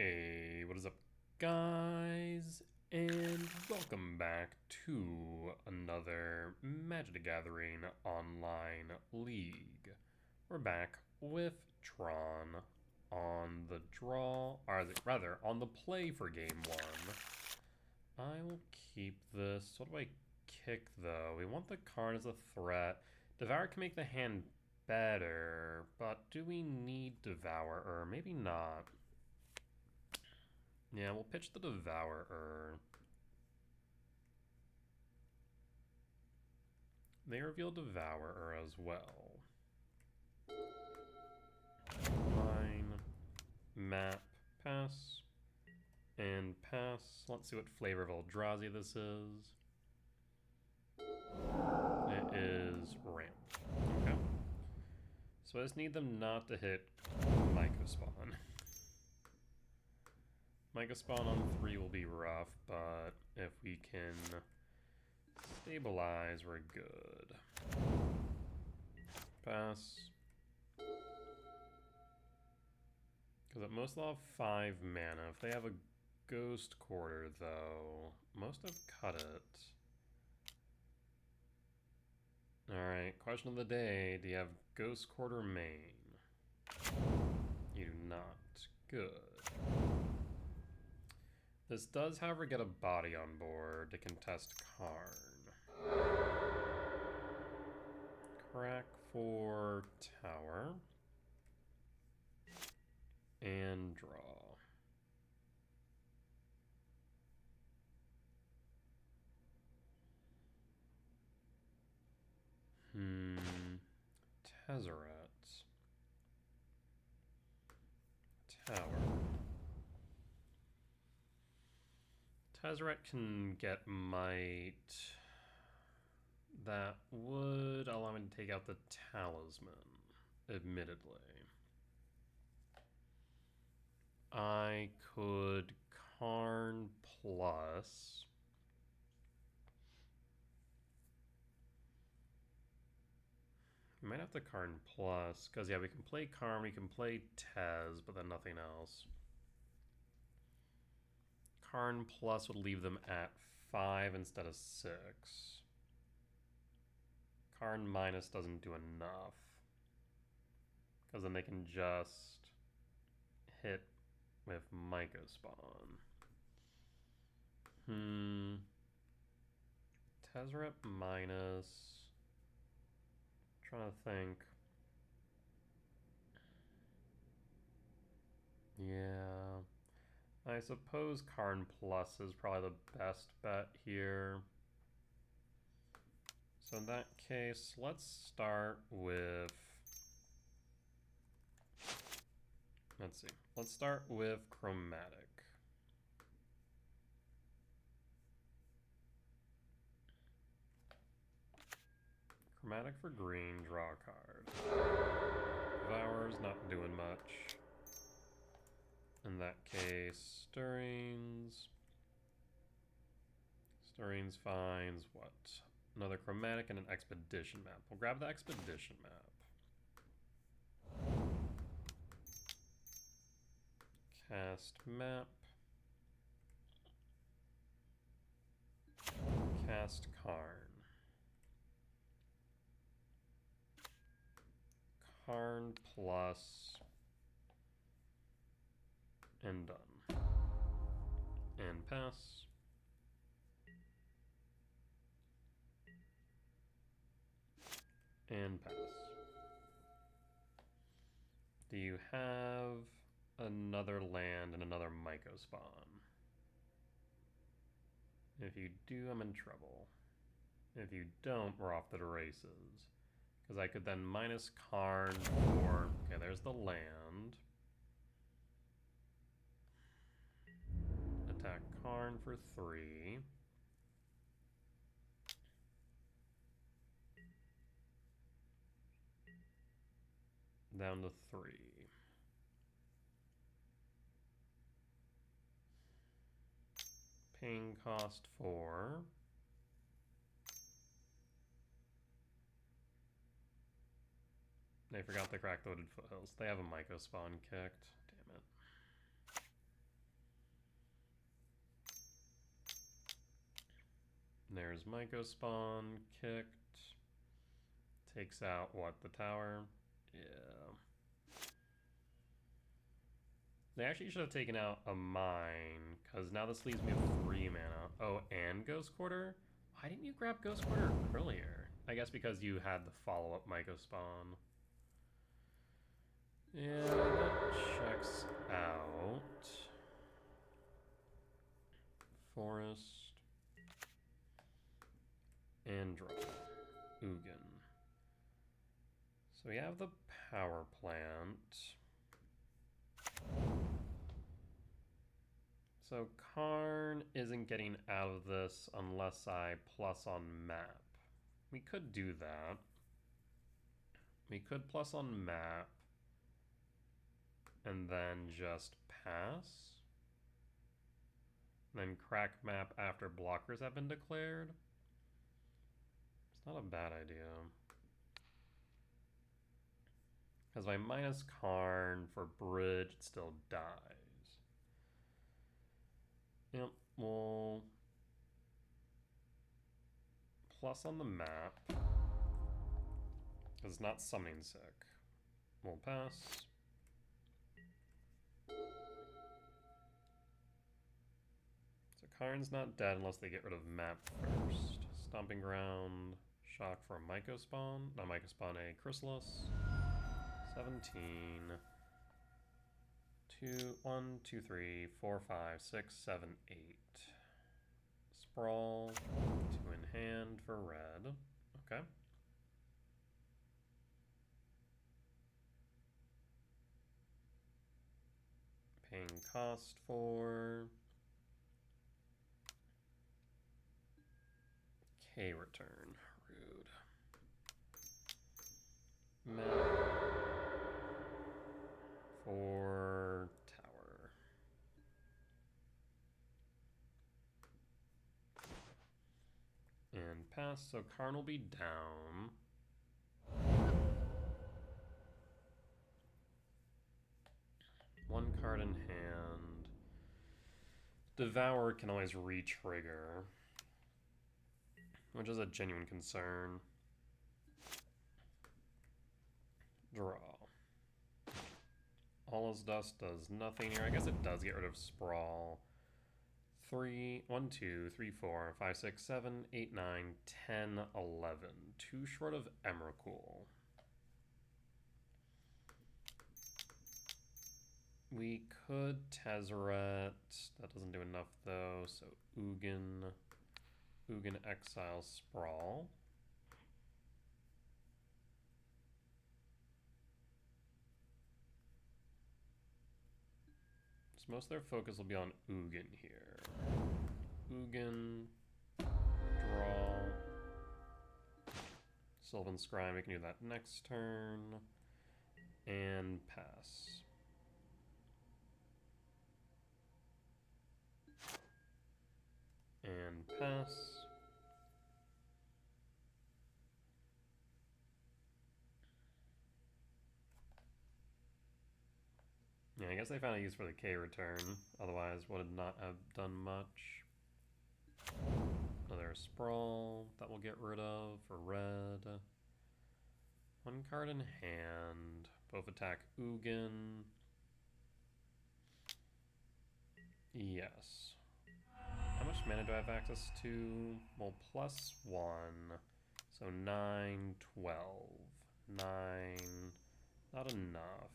Hey, what is up, guys? And welcome back to another Magic the Gathering online league. We're back with Tron on the draw, or rather, on the play for game one. I will keep this. What do I kick, though? We want the card as a threat. Devour can make the hand better, but do we need Devourer? Maybe not. Yeah, we'll pitch the Devourer. They reveal Devourer as well. Mine, map, pass, and pass. Let's see what flavor of Eldrazi this is. It is Ramp. Okay. So I just need them not to hit Myco Spawn. Myco Spawn on 3 will be rough, but if we can stabilize, we're good. Pass. Because at most they'll have 5 mana. If they have a Ghost Quarter, though, most have cut it. Alright, question of the day. Do you have Ghost Quarter main? You do not. Good. This does, however, get a body on board to contest Karn. Crack for tower. And draw. Tezzeret. Tower. Tezzeret can get might. That would allow me to take out the talisman, admittedly. I could Karn plus. I might have to Karn plus, because yeah, we can play Karn, we can play Tez, but then nothing else. Karn plus would leave them at 5 instead of 6. Karn minus doesn't do enough, because then they can just hit with Myco Spawn. Tezzeret minus. Trying to think. Yeah. I suppose Karn Plus is probably the best bet here. So in that case, let's start with... Let's see. Let's start with Chromatic. Chromatic for green, draw a card. Devour's not doing much. In that case, Stirrings. Stirrings finds what? Another Chromatic and an Expedition map. We'll grab the Expedition map. Cast map. Cast Karn. Karn plus. And done. And pass. And pass. Do you have another land and another Myco Spawn? If you do, I'm in trouble. If you don't, we're off to the races. Because I could then minus Karn for... Okay, there's the land. Attack Karn for 3. Down to 3. Paying cost 4. They forgot the Crack-Loaded Foothills. They have a Myco Spawn kicked. Damn it. There's Myco Spawn, kicked. Takes out, what, the tower? Yeah. They actually should have taken out a mine, because now this leaves me with 3 mana. Oh, and Ghost Quarter? Why didn't you grab Ghost Quarter earlier? I guess because you had the follow-up Myco Spawn. Yeah, that checks out. Forest. And draw. Ugin. So we have the power plant. So Karn isn't getting out of this unless I plus on map. We could do that. We could plus on map and then just pass. Then crack map after blockers have been declared. It's not a bad idea. Because if I minus Karn for bridge, it still dies. Yep, we'll plus on the map. Because it's not summoning sick. We'll pass. So Karn's not dead unless they get rid of map first. Stomping Ground, shock for a Myco Spawn. Not Myco Spawn, a Chrysalis. 17. 1, 2, 3, 4, 5, 6, 7, 8. Sprawl. 2 in hand for red. Okay. Paying cost for K return. Rude. Map for tower. And pass, so Karn will be down. One card in hand. Devour can always re-trigger, which is a genuine concern. Draw. All's Dust does nothing here. I guess it does get rid of Sprawl. 1, 2, 3, 4, 5, 6, 7, 8, 9, 10, 11. 2 short of Emrakul. We could Tezzeret. That doesn't do enough though. So Ugin. Ugin Exile Sprawl. So most of their focus will be on Ugin here. Ugin. Draw. Sylvan Scry, we can do that next turn. And pass. And pass. Yeah, I guess they found a use for the K return. Otherwise, would not have done much. Another Sprawl that we'll get rid of for red. 1 card in hand. Both attack Ugin. Yes. How much mana do I have access to? Well, +1. So 9, 12. 9. Not enough.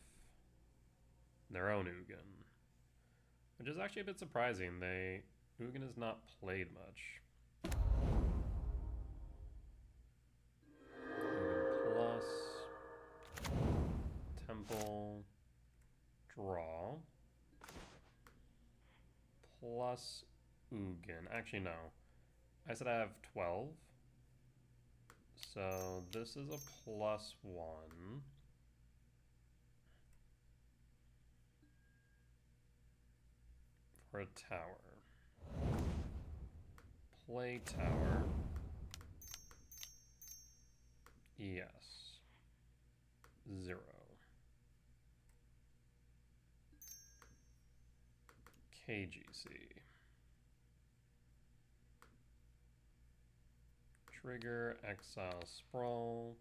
Their own Ugin. Which is actually a bit surprising. Ugin has not played much. Ugin plus. Temple. Draw. Plus Ugin. Actually, no. I said I have 12. So this is a +1. For a tower. Play tower. Yes. 0. KGC. Trigger, exile, sprawl,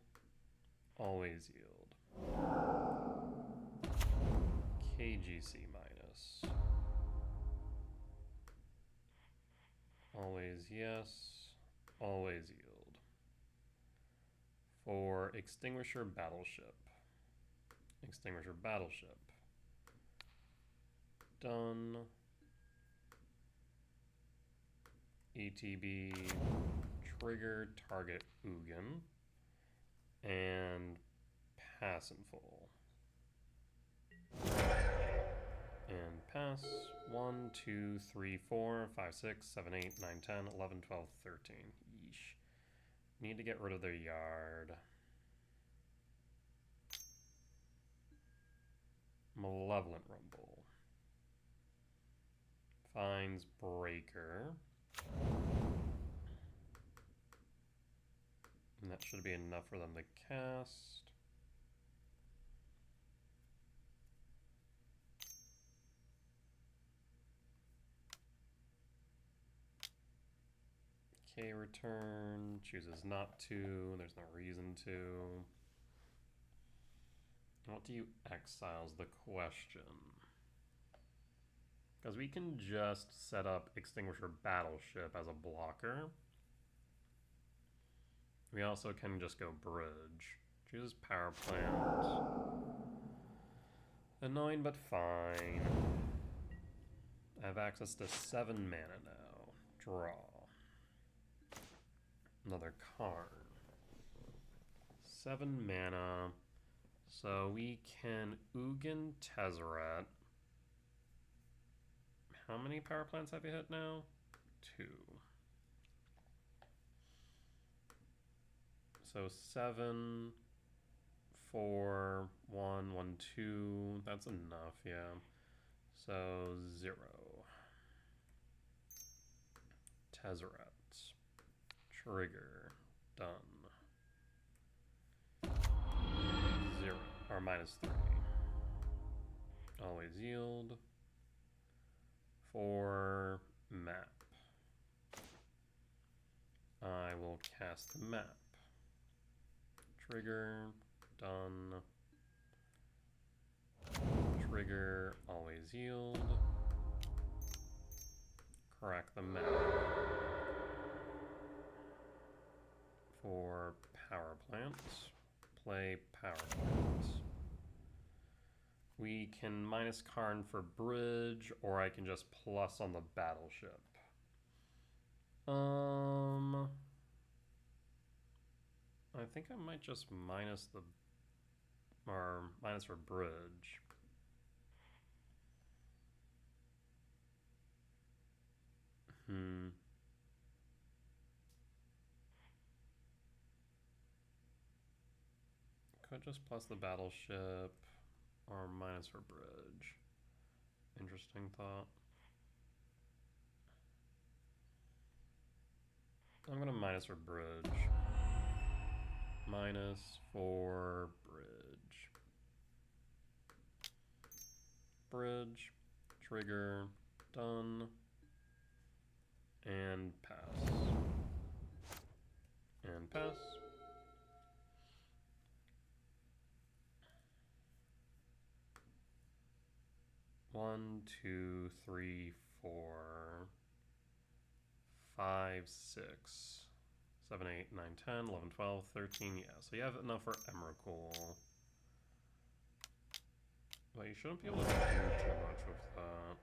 always yield. KGC minus. Always yes, always yield. For Extinguisher Battleship. Extinguisher Battleship. Done. ETB, trigger, target Ugin, and pass in full. And pass 1, 2, 3, 4, 5, 6, 7, 8, 9, 10, 11, 12, 13. Yeesh. Need to get rid of their yard. Malevolent Rumble. Finds Breaker. And that should be enough for them to cast. Okay, return. Chooses not to. There's no reason to. What do you exile's the question? Because we can just set up Extinguisher Battleship as a blocker. We also can just go Bridge. Chooses Power Plant. Annoying but fine. I have access to 7 mana now. Draw. Another Karn. 7 mana. So we can Ugin Tezzeret. How many power plants have you hit now? 2. So 7, 4, 1, 1, 2. That's enough, yeah. So 0. Tezzeret. Trigger. Done. 0. Or -3. Always yield. For map. I will cast the map. Trigger. Done. Trigger. Always yield. Crack the map. For power plants. Play power plants. We can minus Karn for bridge, or I can just plus on the battleship. I think I might just minus the, or minus for bridge. Could just plus the battleship. Or minus for bridge. Interesting thought. I'm gonna minus for bridge. Minus for bridge. Bridge. Trigger. Done. And pass. And pass. One, 2, 3, 4, 5, 6, 7, 8, 9, 10, 11, 12, 13. Yeah, so you have enough for Emrakul. But you shouldn't be able to do too much with that.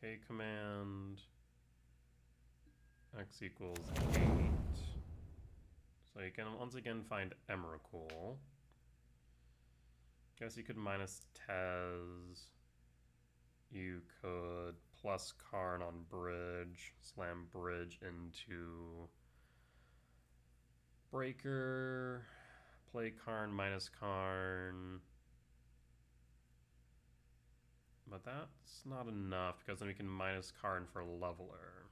K command. X equals 8. So you can once again find Emrakul. Guess you could minus Tez. You could plus Karn on bridge, slam bridge into breaker, play Karn minus Karn. But that's not enough because then we can minus Karn for leveler.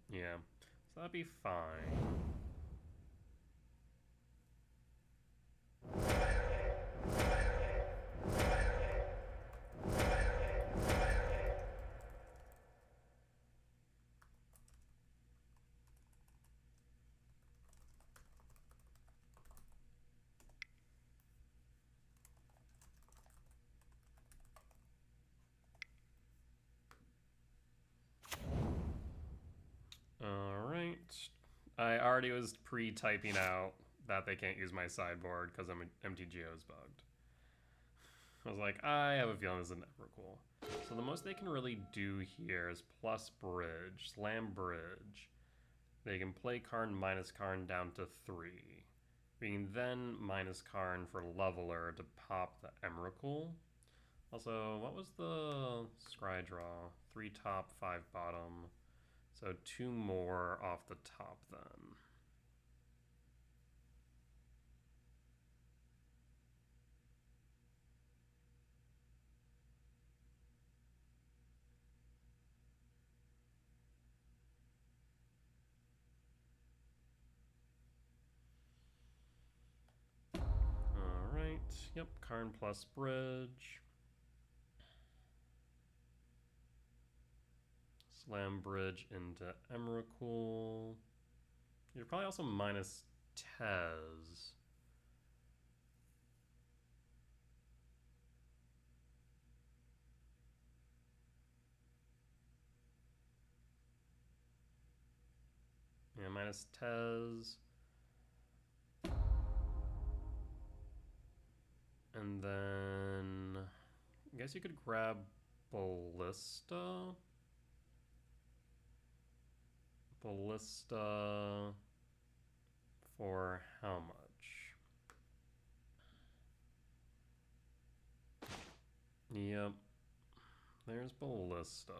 Yeah, so that'd be fine. I already was pre-typing out that they can't use my sideboard because MTGO is bugged. I was like, I have a feeling this is never cool. So the most they can really do here is plus bridge, slam bridge. They can play Karn minus Karn down to 3. We can then minus Karn for leveler to pop the Emrakul. Also, what was the scry draw? 3 top, 5 bottom. So 2 more off the top then. Alright, yep, Karn plus bridge. Slam bridge into Emrakul. You're probably also minus Tez. Yeah, minus Tez. And then I guess you could grab Ballista. Ballista for how much? Yep. There's Ballista.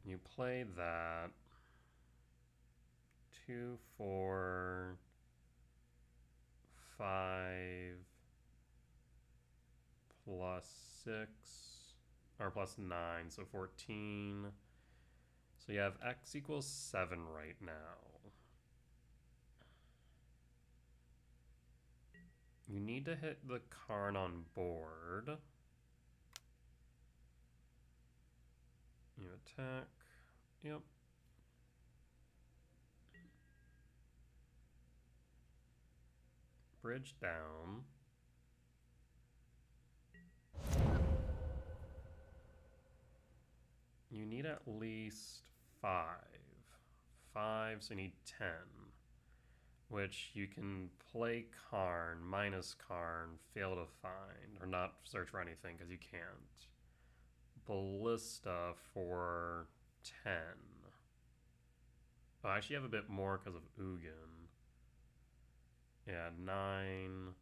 You play that. 2, 4, 5 plus 6 or plus 9, so 14. So you have X equals 7 right now. You need to hit the Karn on board. You attack. Yep. Bridge down. You need at least 5. 5, so you need 10. Which you can play Karn, minus Karn, fail to find, or not search for anything because you can't. Ballista for 10. Oh, I actually have a bit more because of Ugin. Yeah, 9,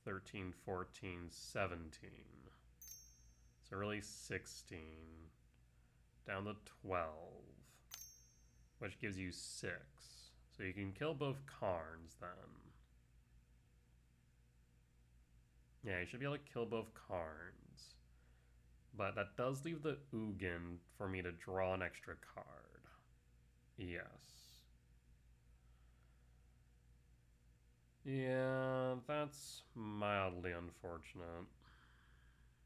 13, 14, 17. So really 16. Down to 12. Which gives you 6. So you can kill both Karns then. Yeah, you should be able to kill both Karns. But that does leave the Ugin for me to draw an extra card. Yes. Yeah, that's mildly unfortunate.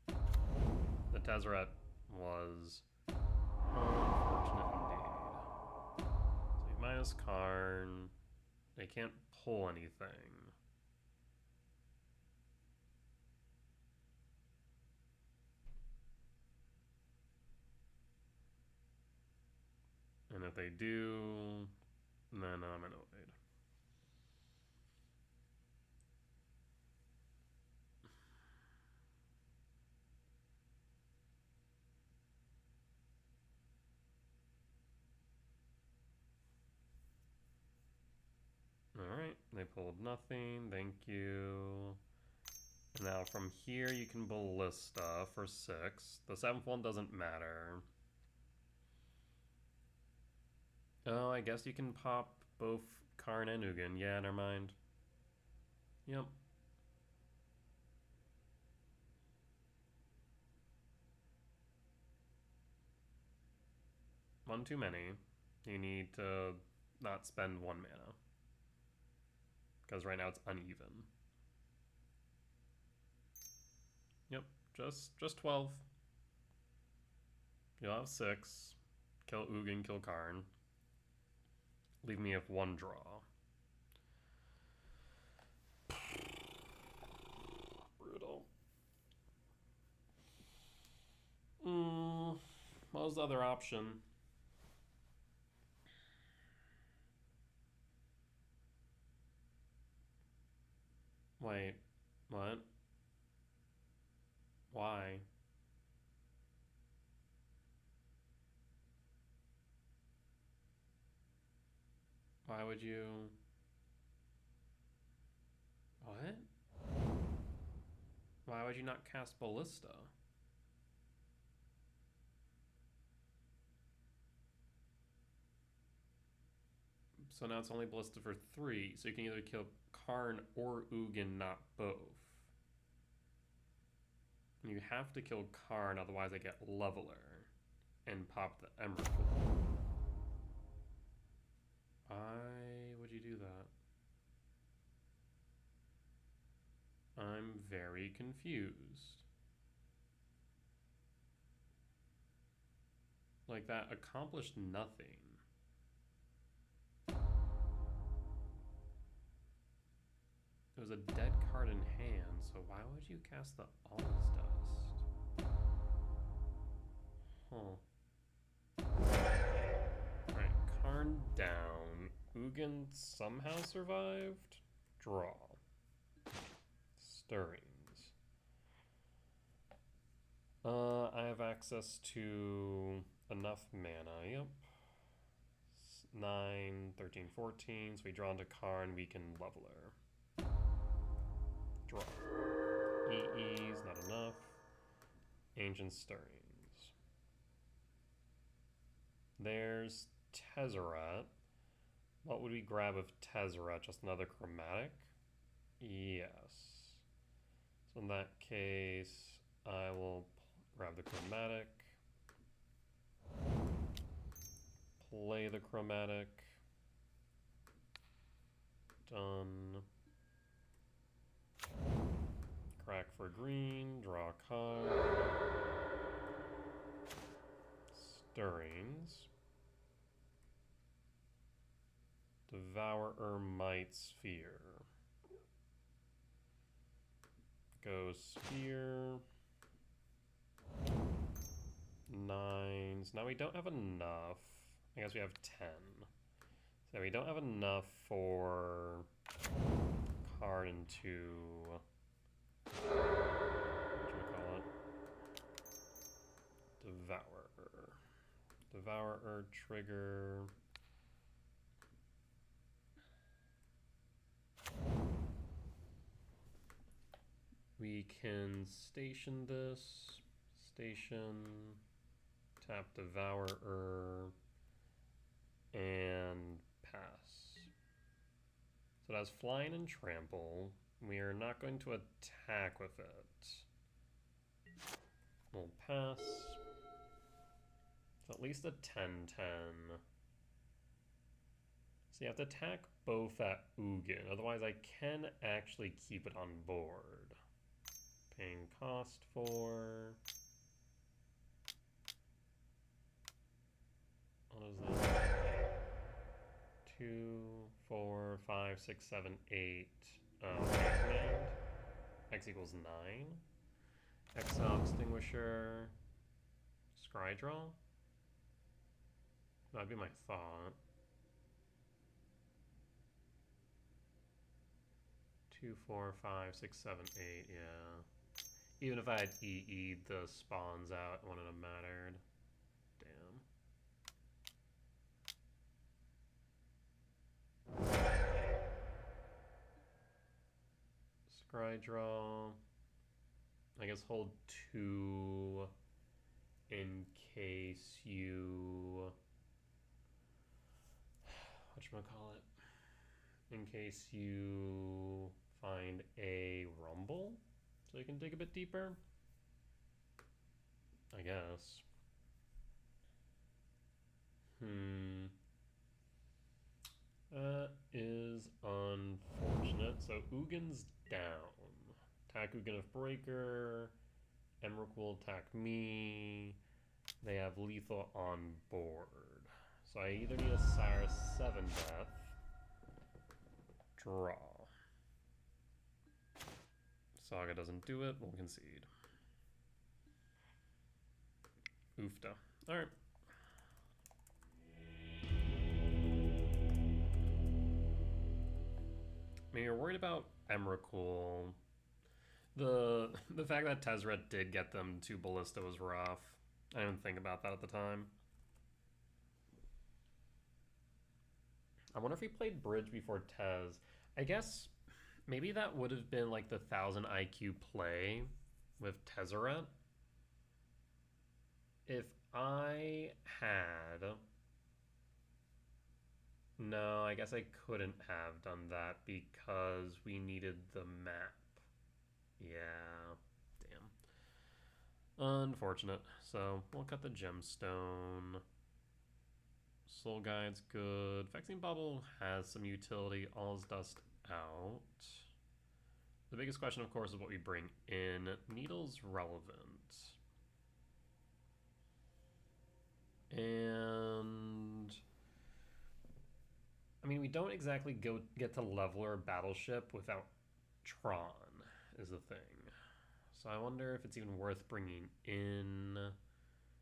The Tezzeret was unfortunate indeed. So you minus Karn. They can't pull anything. And if they do, then I'm annoyed. Alright, they pulled nothing, thank you. Now from here you can Ballista for 6. The 7th one doesn't matter. Oh, I guess you can pop both Karn and Ugin. Yeah, never mind. Yep. One too many. You need to not spend 1 mana. Because right now it's uneven. Yep, just 12. You'll have 6. Kill Ugin, kill Karn. Leave me with 1 draw. Brutal. What was the other option? Wait, what? Why? Why would you... What? Why would you not cast Ballista? So now it's only Ballista for 3, so you can either kill Karn or Ugin, not both. You have to kill Karn, otherwise I get Leveler and pop the Emerald. Why would you do that? I'm very confused. Like, that accomplished nothing. It was a dead card in hand, so why would you cast the All's Dust? Huh. Alright, Karn down. Ugin somehow survived. Draw. Stirrings. I have access to enough mana, yep. 9, 13, 14, so we draw into Karn, we can Leveler. Draw. EE's not enough. Ancient Stirrings. There's Tezzeret. What would we grab of Tezzeret? Just another chromatic? Yes. So in that case, I will grab the chromatic. Play the chromatic. Done. Crack for green, draw a card. Stirrings. Devourer Might Sphere. Go Sphere. 9s. Now we don't have enough. I guess we have 10. So we don't have enough for card into... what do we call it? Devourer. Devourer trigger. We can station this. Station. Tap Devourer. And pass. So it has flying and trample. We are not going to attack with it. We'll pass. So at least a 10-10. So you have to attack both at Ugin. Otherwise I can actually keep it on board. Paying cost for... what is this? 2, 4, 5, 6, 7, 8. Command. X equals 9. Exile Extinguisher. Scry Draw? That'd be my thought. 2, 4, 5, 6, 7, 8, yeah. Even if I had EE'd the spawns out, it wouldn't have mattered. Scry draw. I guess hold 2 in case you... whatchamacallit? In case you find a rumble, so you can dig a bit deeper. I guess. That is unfortunate. So Ugin's down. Attack Ugin of Breaker. Emrakul will attack me. They have lethal on board. So I either need a Sire 7 death. Draw. Saga doesn't do it, we'll concede. Oofta. Alright. I mean, you're worried about Emrakul. The fact that Tezzeret did get them to Ballista was rough. I didn't think about that at the time. I wonder if he played Bridge before Tez. I guess maybe that would have been like the 1000 IQ play with Tezzeret. If I had... No, I guess I couldn't have done that because we needed the map. Yeah, damn. Unfortunate. So we'll cut the gemstone. Soul Guide's good. Vexing Bubble has some utility. All's Dust out. The biggest question, of course, is what we bring in. Needle's relevant. And... I mean, we don't exactly get to Leveler Battleship without Tron, is the thing. So I wonder if it's even worth bringing in.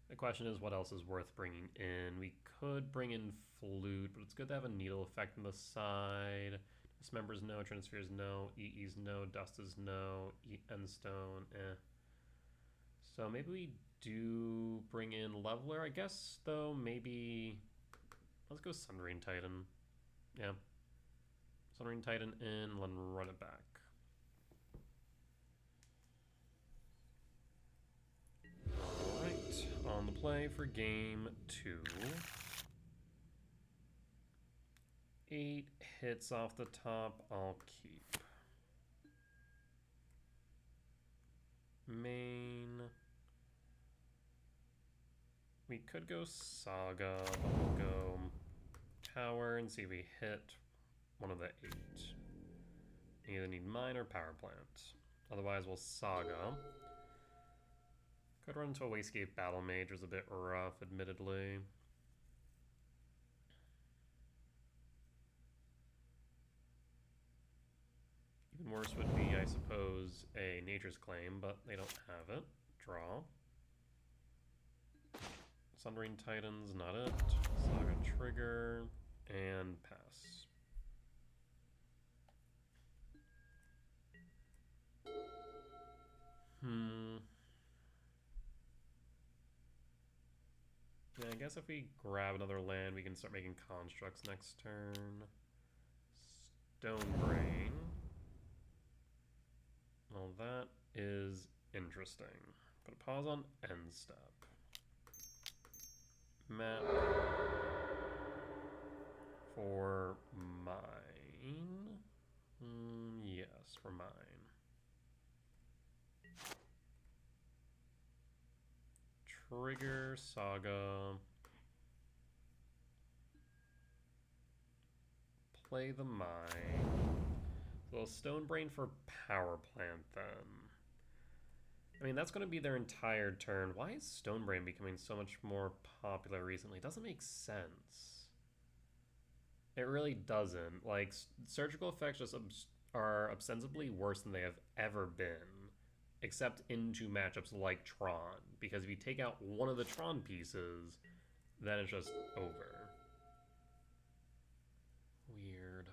The question is, what else is worth bringing in? We could bring in Flute, but it's good to have a needle effect on the side. Dismembers no, Transfers no, EE's no, Dust is no, Endstone, eh. So maybe we do bring in Leveler, I guess, though, maybe... Let's go Sundering Titan. Yeah. Sundering Titan in, and then run it back. Alright, on the play for game 2. 8 hits off the top, I'll keep. Main. We could go Saga, but we'll go Tower and see if we hit one of the 8. Either need Mine or Power Plant. Otherwise, we'll Saga. Could run into a Wastegate Battle Mage, was a bit rough, admittedly. Even worse would be, I suppose, a Nature's Claim, but they don't have it. Draw. Sundering Titan's not it. Saga Trigger. And pass. Yeah, I guess if we grab another land, we can start making constructs next turn. Stonebrain. Well, that is interesting. Put a pause on end step. Map for mine. Yes, for mine. Trigger, Saga. Play the mine. So Stonebrain for Power Plant then. I mean, that's going to be their entire turn. Why is Stonebrain becoming so much more popular recently? It doesn't make sense. It really doesn't. Like, surgical effects just are ostensibly worse than they have ever been, except into matchups like Tron. Because if you take out one of the Tron pieces, then it's just over. Weird.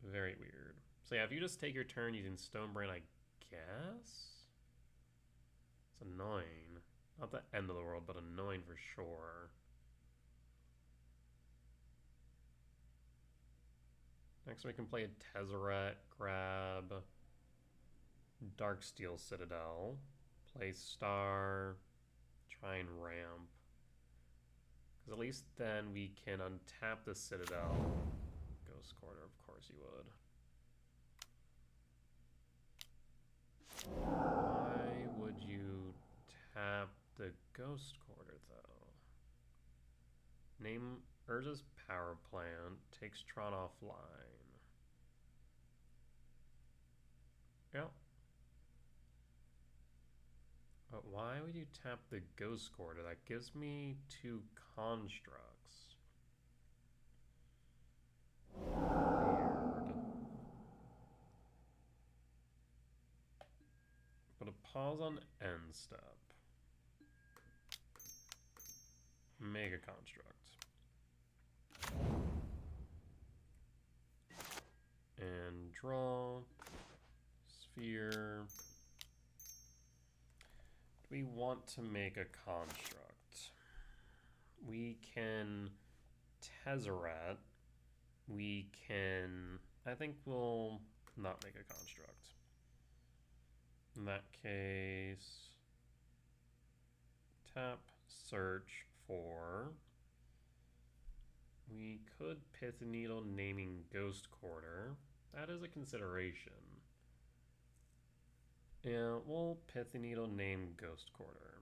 Very weird. So yeah, if you just take your turn using Stonebrain, I guess? It's annoying. Not the end of the world, but annoying for sure. Next we can play a Tezzeret, grab Darksteel Citadel, play Star, try and ramp. Because at least then we can untap the Citadel. Ghost Quarter, of course you would. Why would you tap the Ghost Quarter, though? Name Urza's Power Plant, takes Tron offline. Yep. But why would you tap the Ghost Quarter? That gives me 2 constructs. Weird. Put a pause on end step. Make a construct. sphere. Do we want to make a construct? We can Tezzeret. We can... I think we'll not make a construct. In that case, tap, search for... We could Pith Needle naming Ghost Quarter. That is a consideration. Yeah, we'll Pith Needle name Ghost Quarter.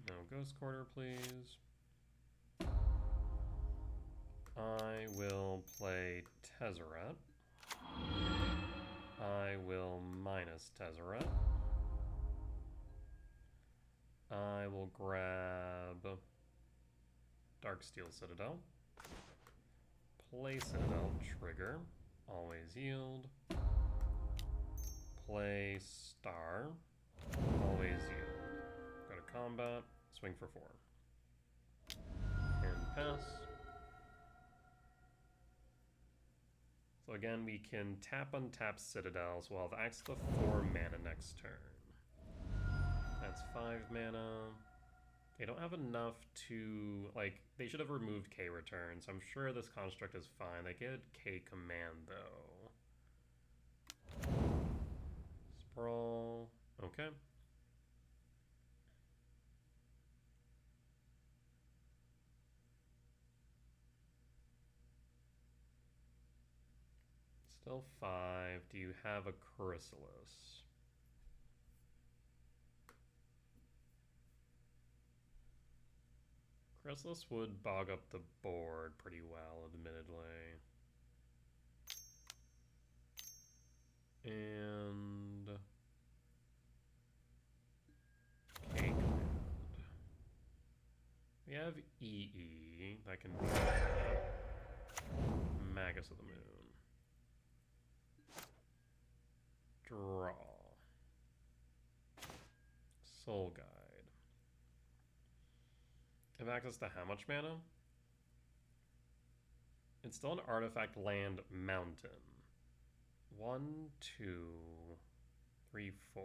No Ghost Quarter, please. I will play Tezzeret. I will minus Tezzeret. I will grab Darksteel Citadel. Play Citadel, trigger. Always yield. Play Star. Always yield. Go to combat. Swing for 4. And pass. So again, we can tap untap Citadel, so we'll have access to 4 mana next turn. That's 5 mana. They don't have enough to, like, they should have removed K return, so I'm sure this construct is fine. They get K command, though. Sprawl. Okay. Still 5. Do you have a Chrysalis? Chrysalis would bog up the board pretty well, admittedly. And... K command. We have EE. That can be Magus of the Moon. Draw. Soul Guide. Have access to how much mana? It's still an artifact land mountain. 1, 2, 3, 4.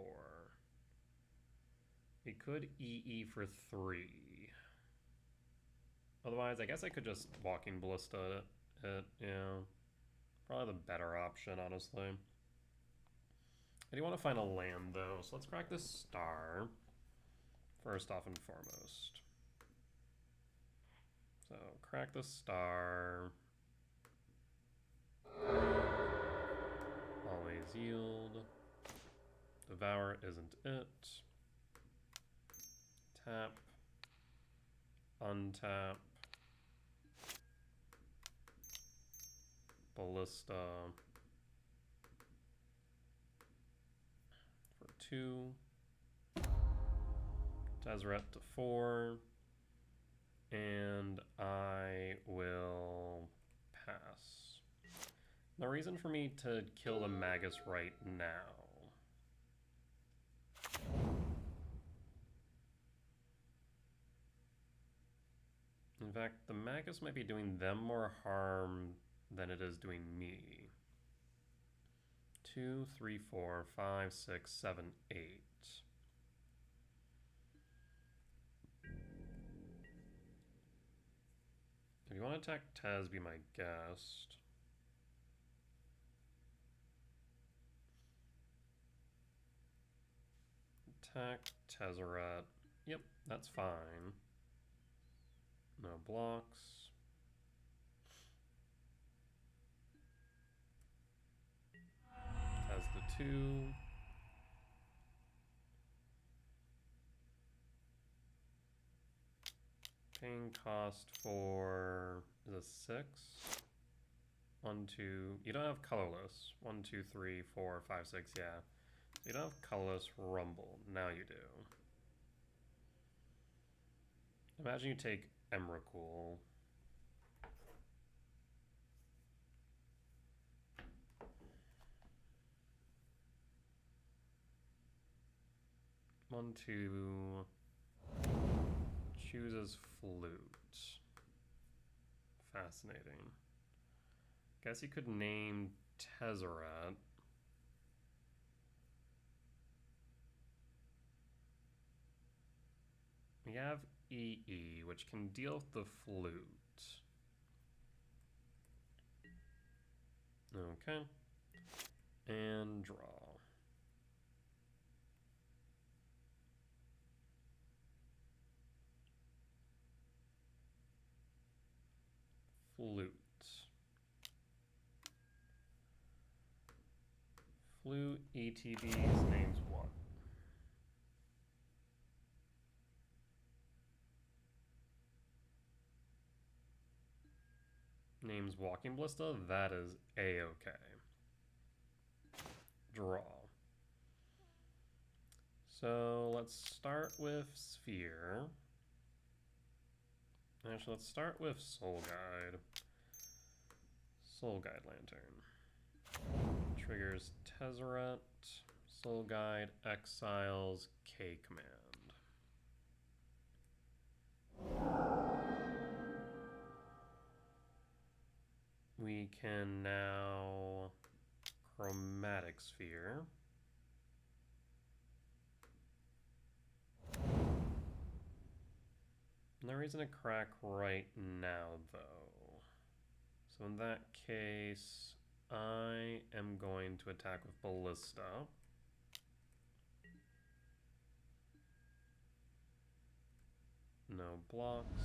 We could EE for 3. Otherwise, I guess I could just Walking Ballista it, yeah. Probably the better option, honestly. I do want to find a land, though, so let's crack this Star. First off and foremost. So, crack the Star. Always yield. Devour isn't it. Tap. Untap. Ballista. For 2. Tezzeret to 4. And I will pass. No reason for me to kill the Magus right now. In fact, the Magus might be doing them more harm than it is doing me. 2, 3, 4, 5, 6, 7, 8. If you want to attack Taz, be my guest. Attack Tezzeret. Yep, that's fine. No blocks. Has the 2. Paying cost for is a 6. 1, 2. You don't have colorless. 1, 2, 3, 4, 5, 6. Yeah. You don't have colorless Rumble. Now you do. Imagine you take Emrakul. One, two. chooses flute. Fascinating. Guess he could name Tezzeret. We have EE, which can deal with the flute. Okay. And draw. Flute. Flute ETB's names what? Names Walking Ballista? That is A-okay. Draw. So let's start with Sphere. Actually, let's start with Soul Guide. Soul Guide Lantern. Triggers Tezzeret. Soul Guide exiles K command. We can now Chromatic Sphere. No reason to crack right now, though. So in that case, I am going to attack with Ballista. No blocks.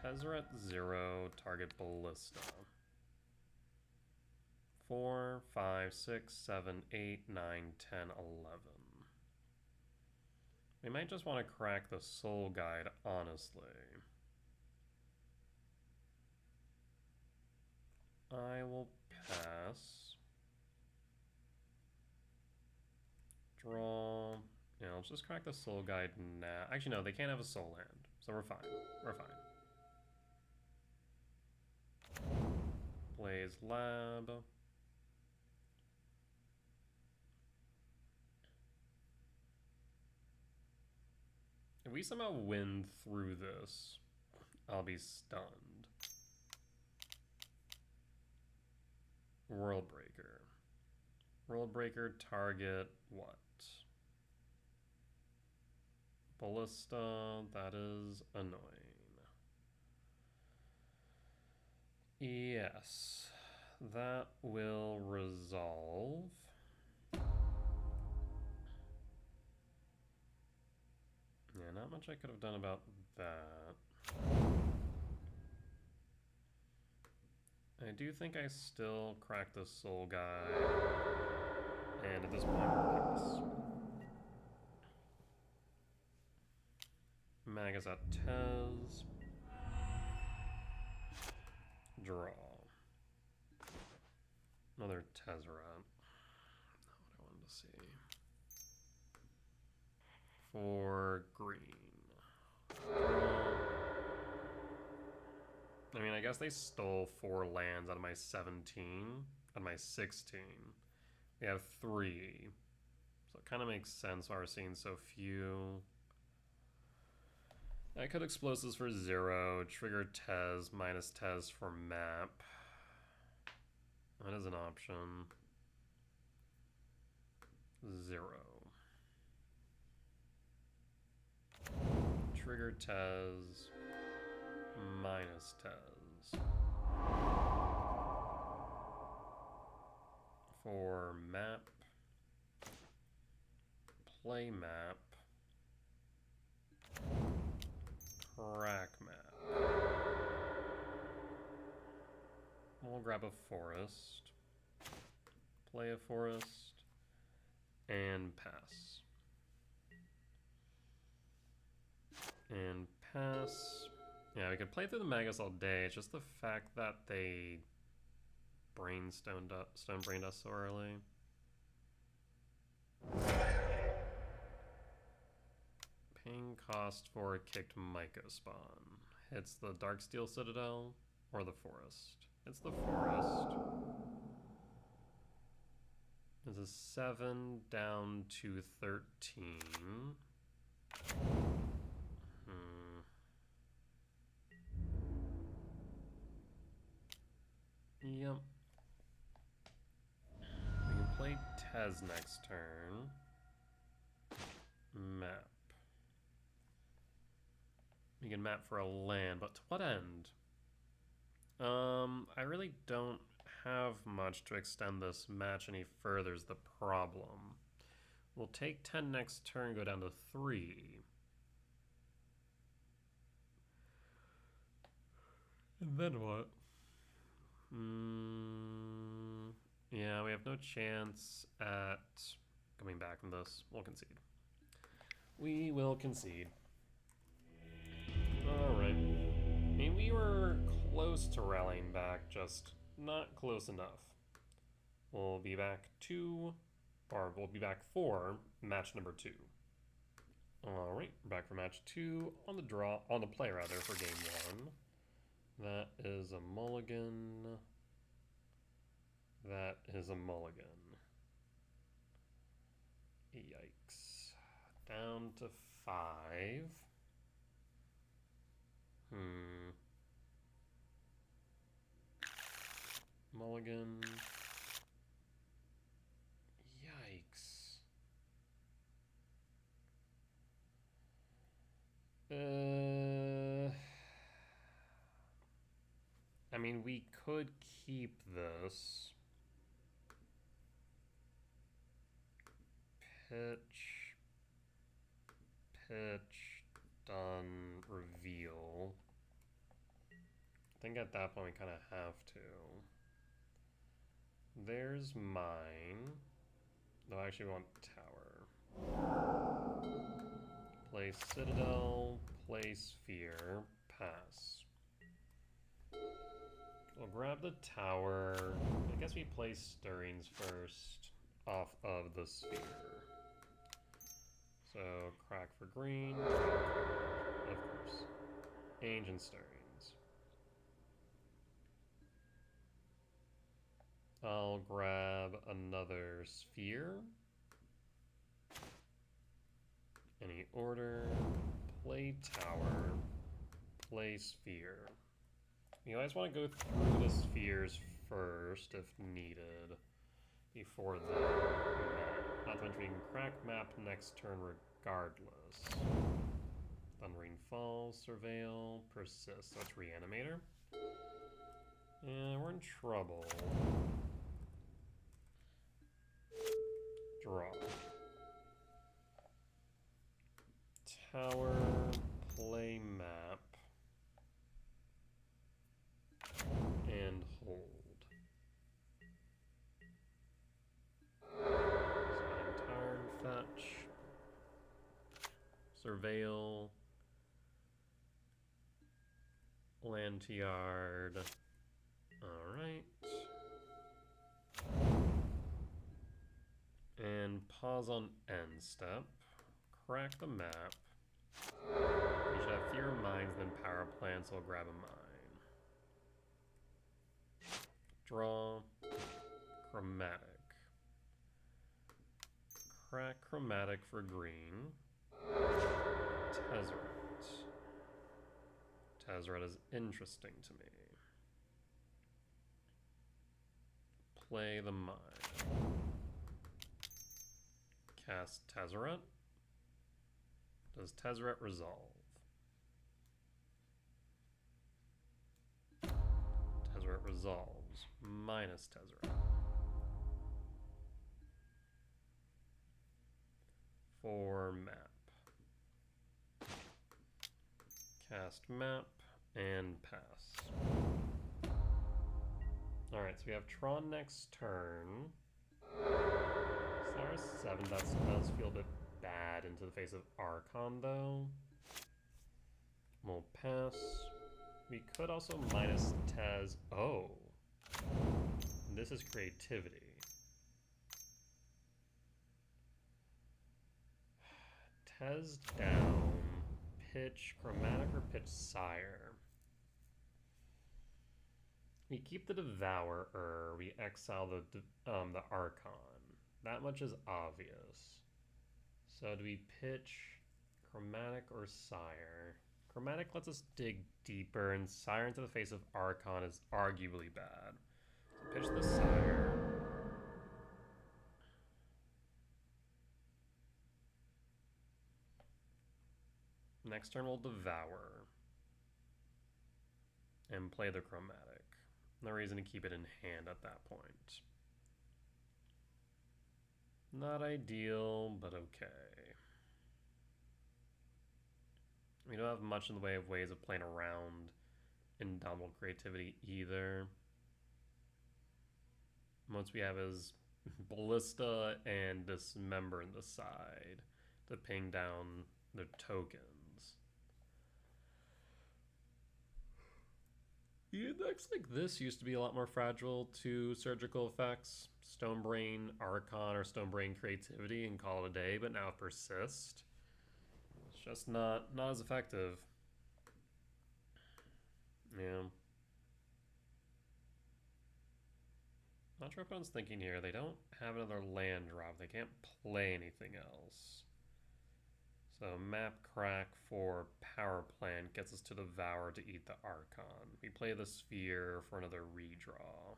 Tezzeret 0, target Ballista. 4, 5, 6, 7, 8, 9, 10, 11. We might just want to crack the Soul Guide, honestly. I will pass. Draw. Yeah, let's just crack the Soul Guide now. Actually, no, they can't have a Soul Hand, so we're fine. We're fine. Blaze Lab. If we somehow win through this, I'll be stunned. World Breaker. World Breaker target what? Ballista, that is annoying. Yes, that will resolve. Yeah, not much I could have done about that. I do think I still cracked the Soul Guide, and at this point we'll pass. Magus at Tez. Draw. Another Tezzeret. Not what I wanted to see. For green. I mean, I guess they stole 4 lands out of my 17, out of my 16. We have 3. So it kind of makes sense why we're seeing so few. I could Explosives for 0, trigger Tez, minus Tez for map. That is an option. 0. Trigger Tez, minus Tez. For map, play map, crack map. We'll grab a forest, play a forest, and pass. And pass. Yeah, we could play through the Magus all day. It's just the fact that they stone-brained us so early. Paying cost for a kicked Myco spawn. Hits the Darksteel Citadel or the forest. It's the forest. This is 7 down to 13. Tez next turn. Map. You can map for a land, but to what end? I really don't have much to extend this match any further is the problem. We'll take 10 next turn, go down to 3. And then what? Yeah, we have no chance at coming back from this. We'll concede. We will concede. Alright. I mean, we were close to rallying back, just not close enough. We'll be back for match number 2. Alright, back for match 2 on the play rather, for game 1. That is a mulligan. That is a mulligan. Yikes. Down to 5. Mulligan. Yikes. I mean, we could keep this. Pitch, done, reveal. I think at that point we kind of have to. There's mine. No, I actually want tower. Play citadel, play sphere, pass. We'll grab the tower. I guess we play stirrings first off of the sphere. So crack for green, of course. Ancient stirrings. I'll grab another sphere. Any order. Play tower. Play sphere. You always want to go through the spheres first if needed before the map. Not to mention we can crack map next turn regardless. Thundering Falls, Surveil, Persist. So it's Reanimator. Yeah, we're in trouble. Draw. Tower, play map, and hold. Sign Tarn, fetch, Surveil, Lantiard. Alright. And pause on end step. Crack the map. You should have fewer mines than power plants, so I'll grab a mine. Draw. Chromatic. Crack chromatic for green. Tezzeret. Tezzeret is interesting to me. Play the mine. Cast Tezzeret. Does Tezzeret resolve? Tezzeret resolves. Minus Tezzeret. For map. Cast map and pass. Alright, so we have Tron next turn. Star 7, that does feel a bit bad into the face of Archon, though. We'll pass. We could also minus Tez. Oh. This is creativity. Tez down. Pitch chromatic or pitch sire. We keep the Devourer. We exile the Archon. That much is obvious. So do we pitch chromatic or sire? Chromatic lets us dig deeper, and sire into the face of Archon is arguably bad. So pitch the sire. Next turn we'll Devour. And play the Chromatic. No reason to keep it in hand at that point. Not ideal, but okay. We don't have much in the way of ways of playing around Indomitable Creativity either. Most we have is Ballista and Dismember in the side to ping down the tokens. Decks like this used to be a lot more fragile to surgical effects. Stonebrain Archon or Stonebrain Creativity and call it a day, but now Persist. It's just not as effective. Yeah. Not sure what opponent's thinking here. They don't have another land drop. They can't play anything else. So map crack for power plant gets us to Devour to eat the Archon. We play the Sphere for another redraw.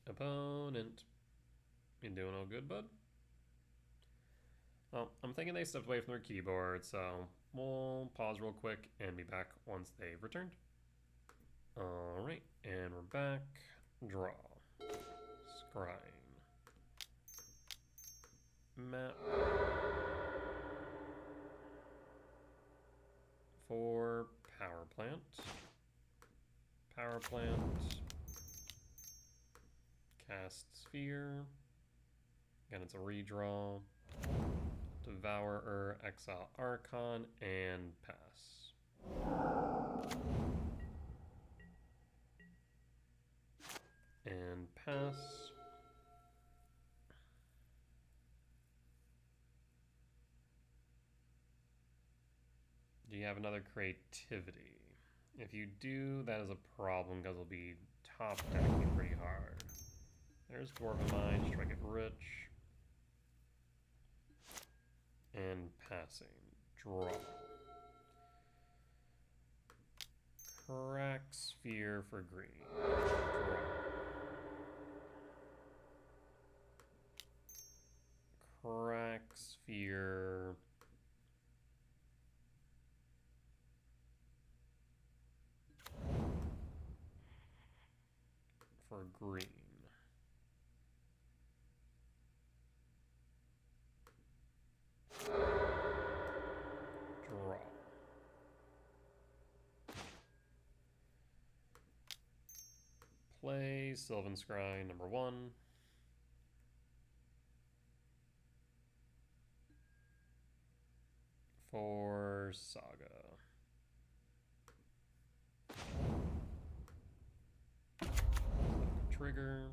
Opponent. You doing all good, bud? Well, I'm thinking they stepped away from their keyboard, so we'll pause real quick and be back once they've returned. Alright, and we're back. Draw. Scrying. Map. For power plant. Power plant. Cast Sphere. Again, it's a redraw. Devourer, exile Archon, and pass. And pass. Do you have another creativity? If you do, that is a problem because it'll be top decking pretty hard. There's Dwarven Mine, strike it rich. And passing. Draw. Crack Sphere for green. Draw. Crack Sphere. For green. Draw. Play Sylvan Scry number 1. For Saga. Trigger.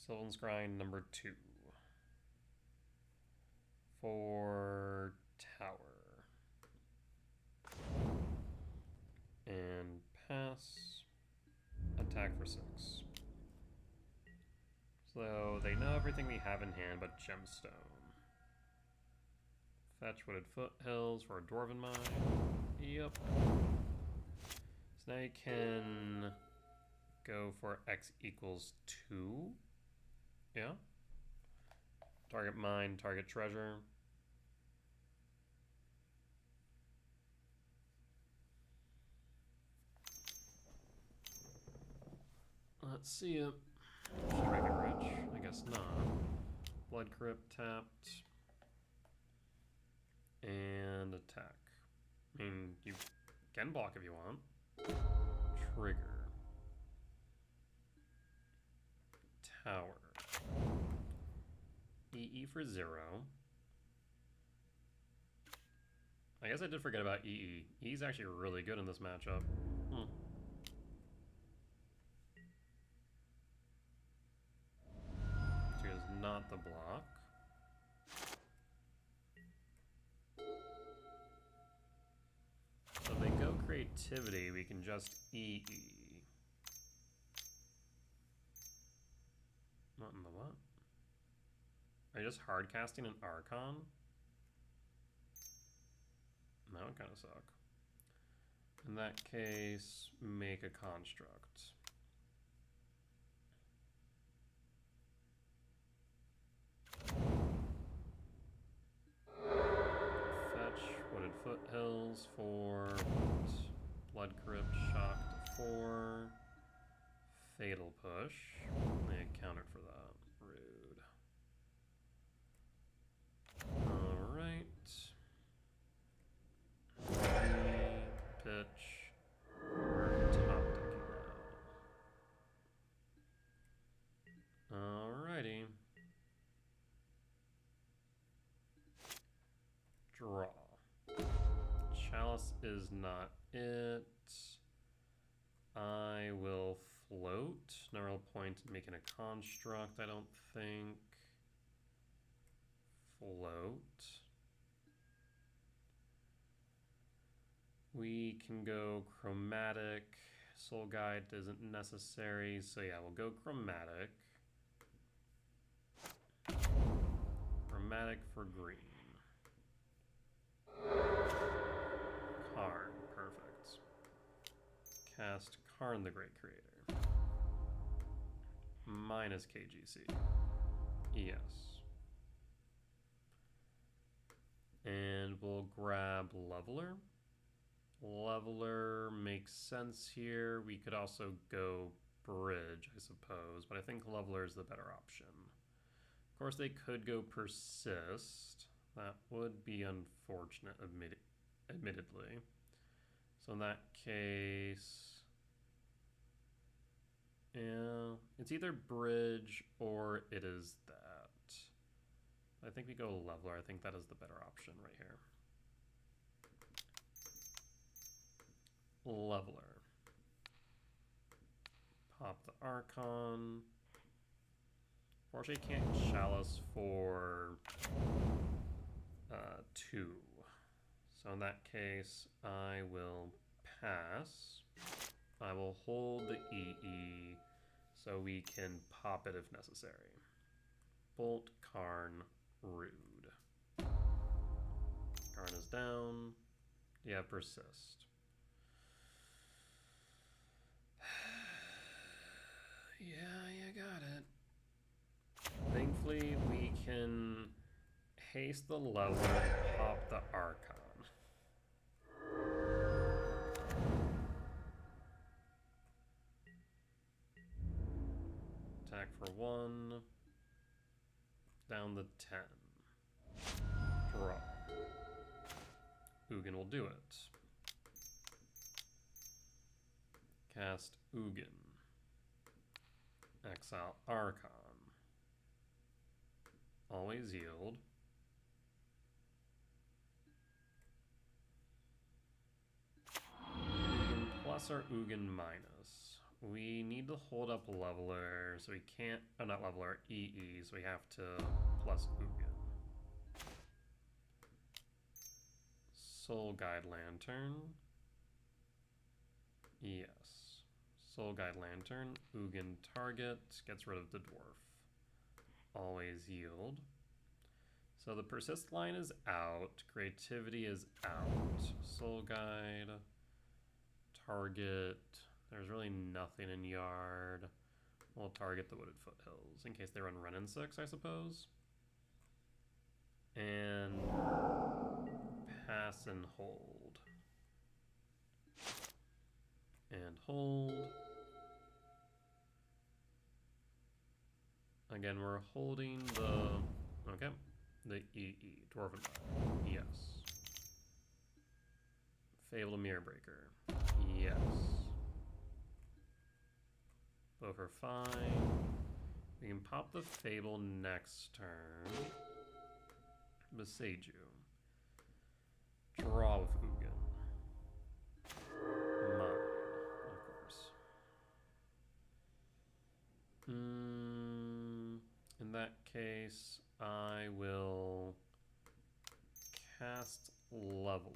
Sylvan Scry number 2. For Tower. And pass. Attack for 6. So they know everything we have in hand but Gemstone. Fetch Wooded Foothills for a Dwarven Mine. Yep. So now you can go for X equals 2. Yeah. Target mine, target treasure. Let's see it. Strike it rich. I guess not. Blood Crypt tapped. And attack. I mean, you can block if you want. Trigger. Tower. EE for 0. I guess I did forget about EE. EE's actually really good in this matchup. Choose not the block. So if they go creativity, we can just EE. What in the what? Are you just hard casting an Archon? That would kind of suck. In that case, make a construct. Heals for Blood Crypt, Shock to 4. Fatal Push. They accounted for that. Rude. Alright. Pitch. We're top decking now. Alrighty. Draw. Chalice is not it. I will float. No real point in making a construct, I don't think. Float. We can go chromatic. Soul Guide isn't necessary, so yeah, we'll go chromatic. Chromatic for green. Karn, perfect. Cast Karn the Great Creator. Minus KGC. Yes. And we'll grab Leveler. Leveler makes sense here. We could also go Bridge, I suppose, but I think Leveler is the better option. Of course, they could go Persist. That would be unfortunate, admittedly. So in that case, yeah, it's either Bridge or it is that. I think we go Leveler. I think that is the better option right here. Leveler. Pop the Archon. Unfortunately, can't Chalice for 2. So in that case, I will pass. I will hold the EE so we can pop it if necessary. Bolt, Karn, Rude. Karn is down. Yeah, Persist. Yeah, you got it. Thankfully, we can haste the level and pop the Archon. Attack for 1. Down the 10. Draw. Ugin will do it. Cast Ugin. Exile Archon. Always yield. Ugin plus or Ugin minus. We need to hold up Leveler, so we can't, not Leveler, EE, so we have to plus Ugin. Soul Guide Lantern. Yes. Soul Guide Lantern. Ugin target. Gets rid of the dwarf. Always yield. So the Persist line is out. Creativity is out. Soul Guide. Target. There's really nothing in yard. We'll target the Wooded Foothills in case they run Renin 6, I suppose. And pass and hold. And hold. Again, we're holding the, okay, the EE, Dwarven Mine. Yes. Fabled Mirror Breaker. Yes. Both are fine. We can pop the Fable next turn. Beseiju. Draw with Ugin. Mine, of course. In that case, I will cast Leveler.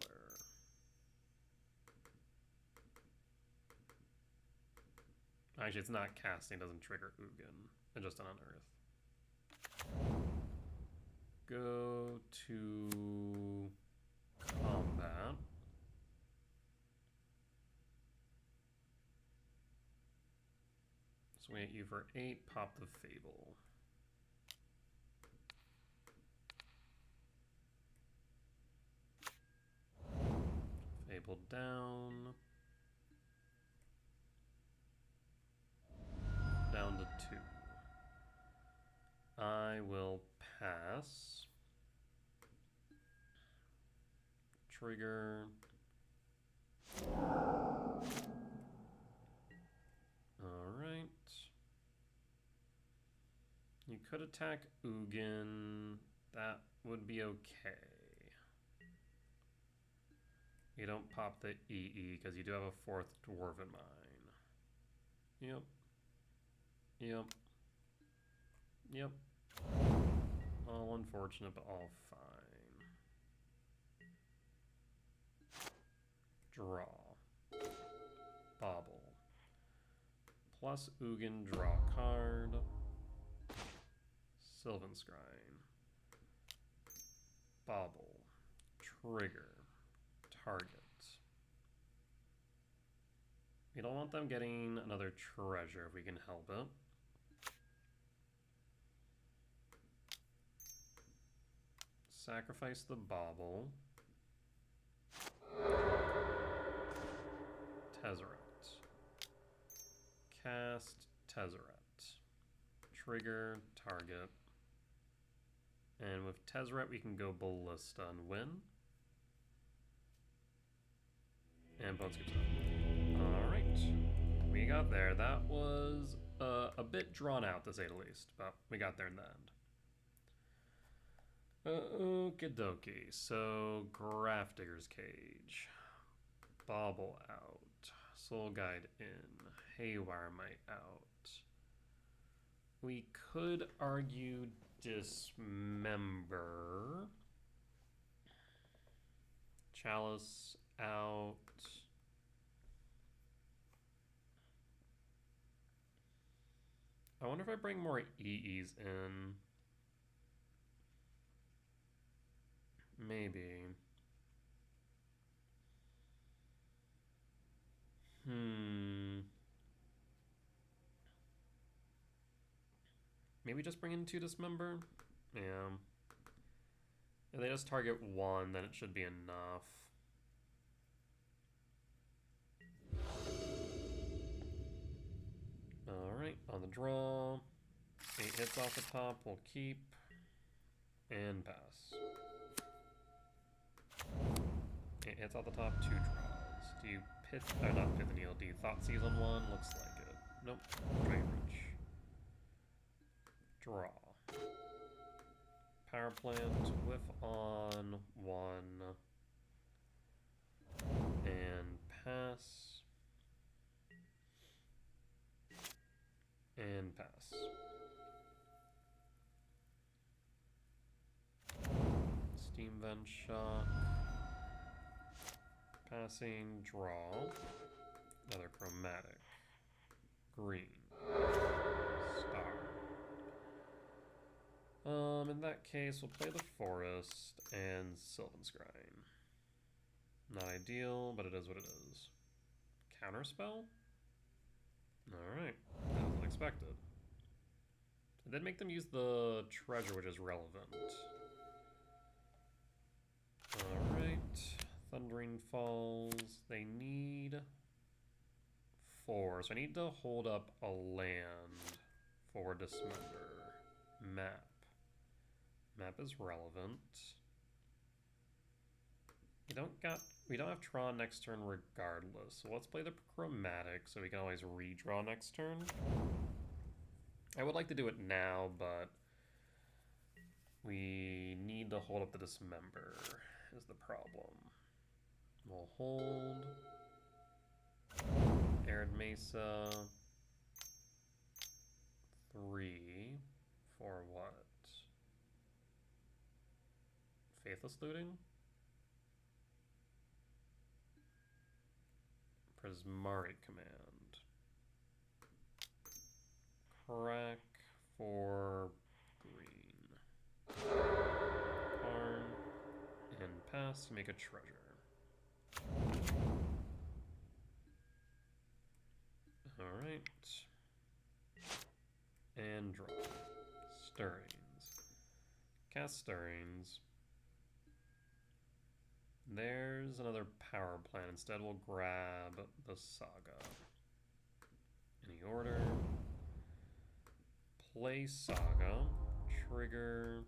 Actually, it's not casting, it doesn't trigger Ugin. It's just an Unearth. Go to combat. Swing at you for 8, pop the Fable. people down. Down to 2. I will pass. Trigger. Alright. You could attack Ugin. That would be okay. You don't pop the EE because you do have a 4th Dwarven Mine. Yep. Yep. Yep. All unfortunate, but all fine. Draw. Bobble. Plus Ugin, draw card. Sylvan Scrying. Bobble. Trigger. Target. We don't want them getting another treasure if we can help it. Sacrifice the bauble. Tezzeret. Cast Tezzeret. Trigger, target. And with Tezzeret we can go Ballista and win. And Bones gets up. Alright. We got there. That was a bit drawn out to say the least, but we got there in the end. Okie dokie. So, Grafdigger's Cage. Bauble out. Soul Guide in. Haywire Might out. We could argue Dismember. Chalice out. I wonder if I bring more EEs in. Maybe. Maybe just bring in 2 Dismember? Yeah. If they just target 1, then it should be enough. Alright, on the draw. 8 hits off the top, we'll keep. And pass. 8 hits off the top, 2 draws. Do you pit, not pit the needle, do you thought season 1? Looks like it. Nope. Drain Reach. Draw. Power Plant, whiff on 1. And pass. And pass. Steam Vent Shock. Passing, draw. Another chromatic. Green. Star. In that case, we'll play the Forest and Sylvan Scrying. Not ideal, but it is what it is. Counterspell? Alright. That was unexpected. It did make them use the treasure, which is relevant. Alright. Thundering Falls. They need 4. So I need to hold up a land for Dismember. Map. Map is relevant. We don't have Tron next turn regardless, so let's play the Chromatic so we can always redraw next turn. I would like to do it now, but we need to hold up the Dismember is the problem. We'll hold. Arid Mesa. 3 for what? Faithless Looting? Prismari Command. Crack for green. Karn. And pass to make a treasure. Alright. And draw. Stirrings. Cast Stirrings. There's another power plant. Instead, we'll grab the Saga. Any order. Play Saga. Trigger.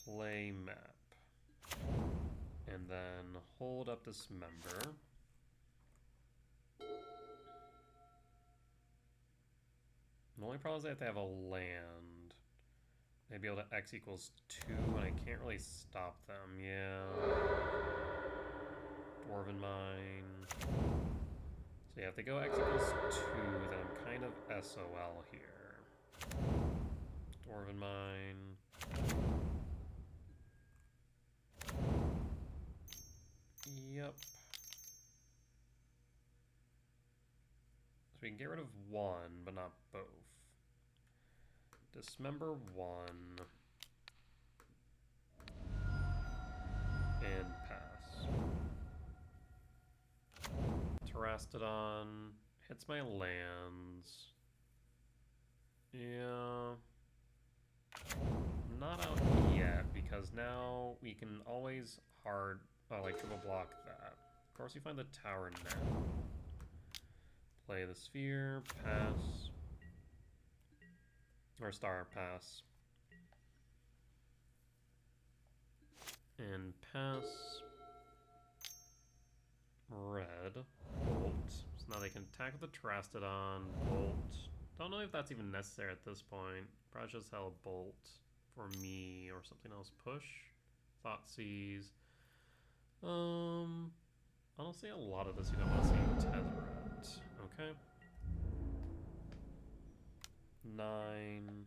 Play map. And then hold up Dismember. The only problem is I have to have a land. They'd be able to X equals 2, and I can't really stop them. Yeah. Dwarven Mine. So yeah, if they go X equals 2, then I'm kind of SOL here. Dwarven Mine. Yep. So we can get rid of one, but not both. Dismember 1. And pass. Terastodon hits my lands. Yeah. Not out yet, because now we can always triple block that. Of course, we find the tower now. Play the sphere, pass. Or star, pass. And pass. Red, bolt. So now they can attack with the Terastodon, bolt. Don't know if that's even necessary at this point. Probably just hell bolt for me or something else. Push. Thoughtseize. I don't see a lot of this. You don't want to see Tezzeret. Okay. 9.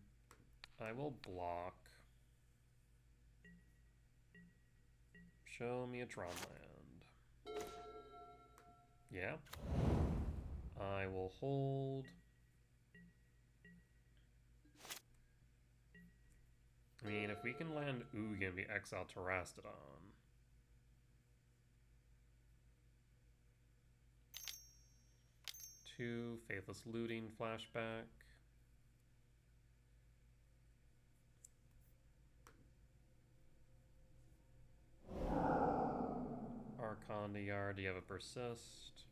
I will block. Show me a Tron land. Yeah. I will hold. I mean, if we can land Ugin, we exile Terastodon. Two, Faithless Looting, flashback. Archon to Yard, do you have a persist?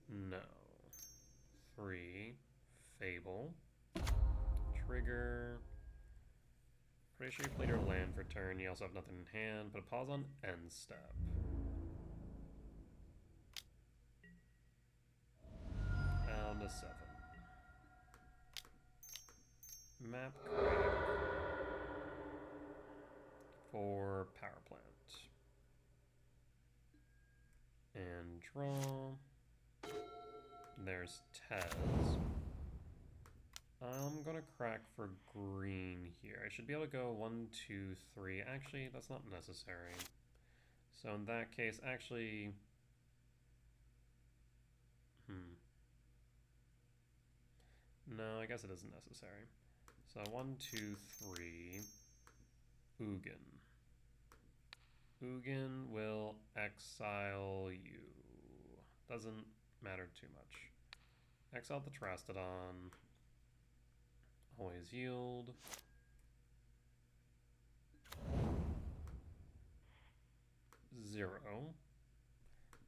No. 3, Fable. Trigger. Pretty sure you played your land for turn. You also have nothing in hand. Put a pause on end step. Down to 7. Map crack for power plant. And draw. There's Tez. I'm gonna crack for green here. I should be able to go 1, 2, 3. Actually, that's not necessary. So in that case, actually... No, I guess it isn't necessary. So 1, 2, 3. Ugin. Ugin will exile you. Doesn't matter too much. Exile the Terastodon. Always yield. Zero.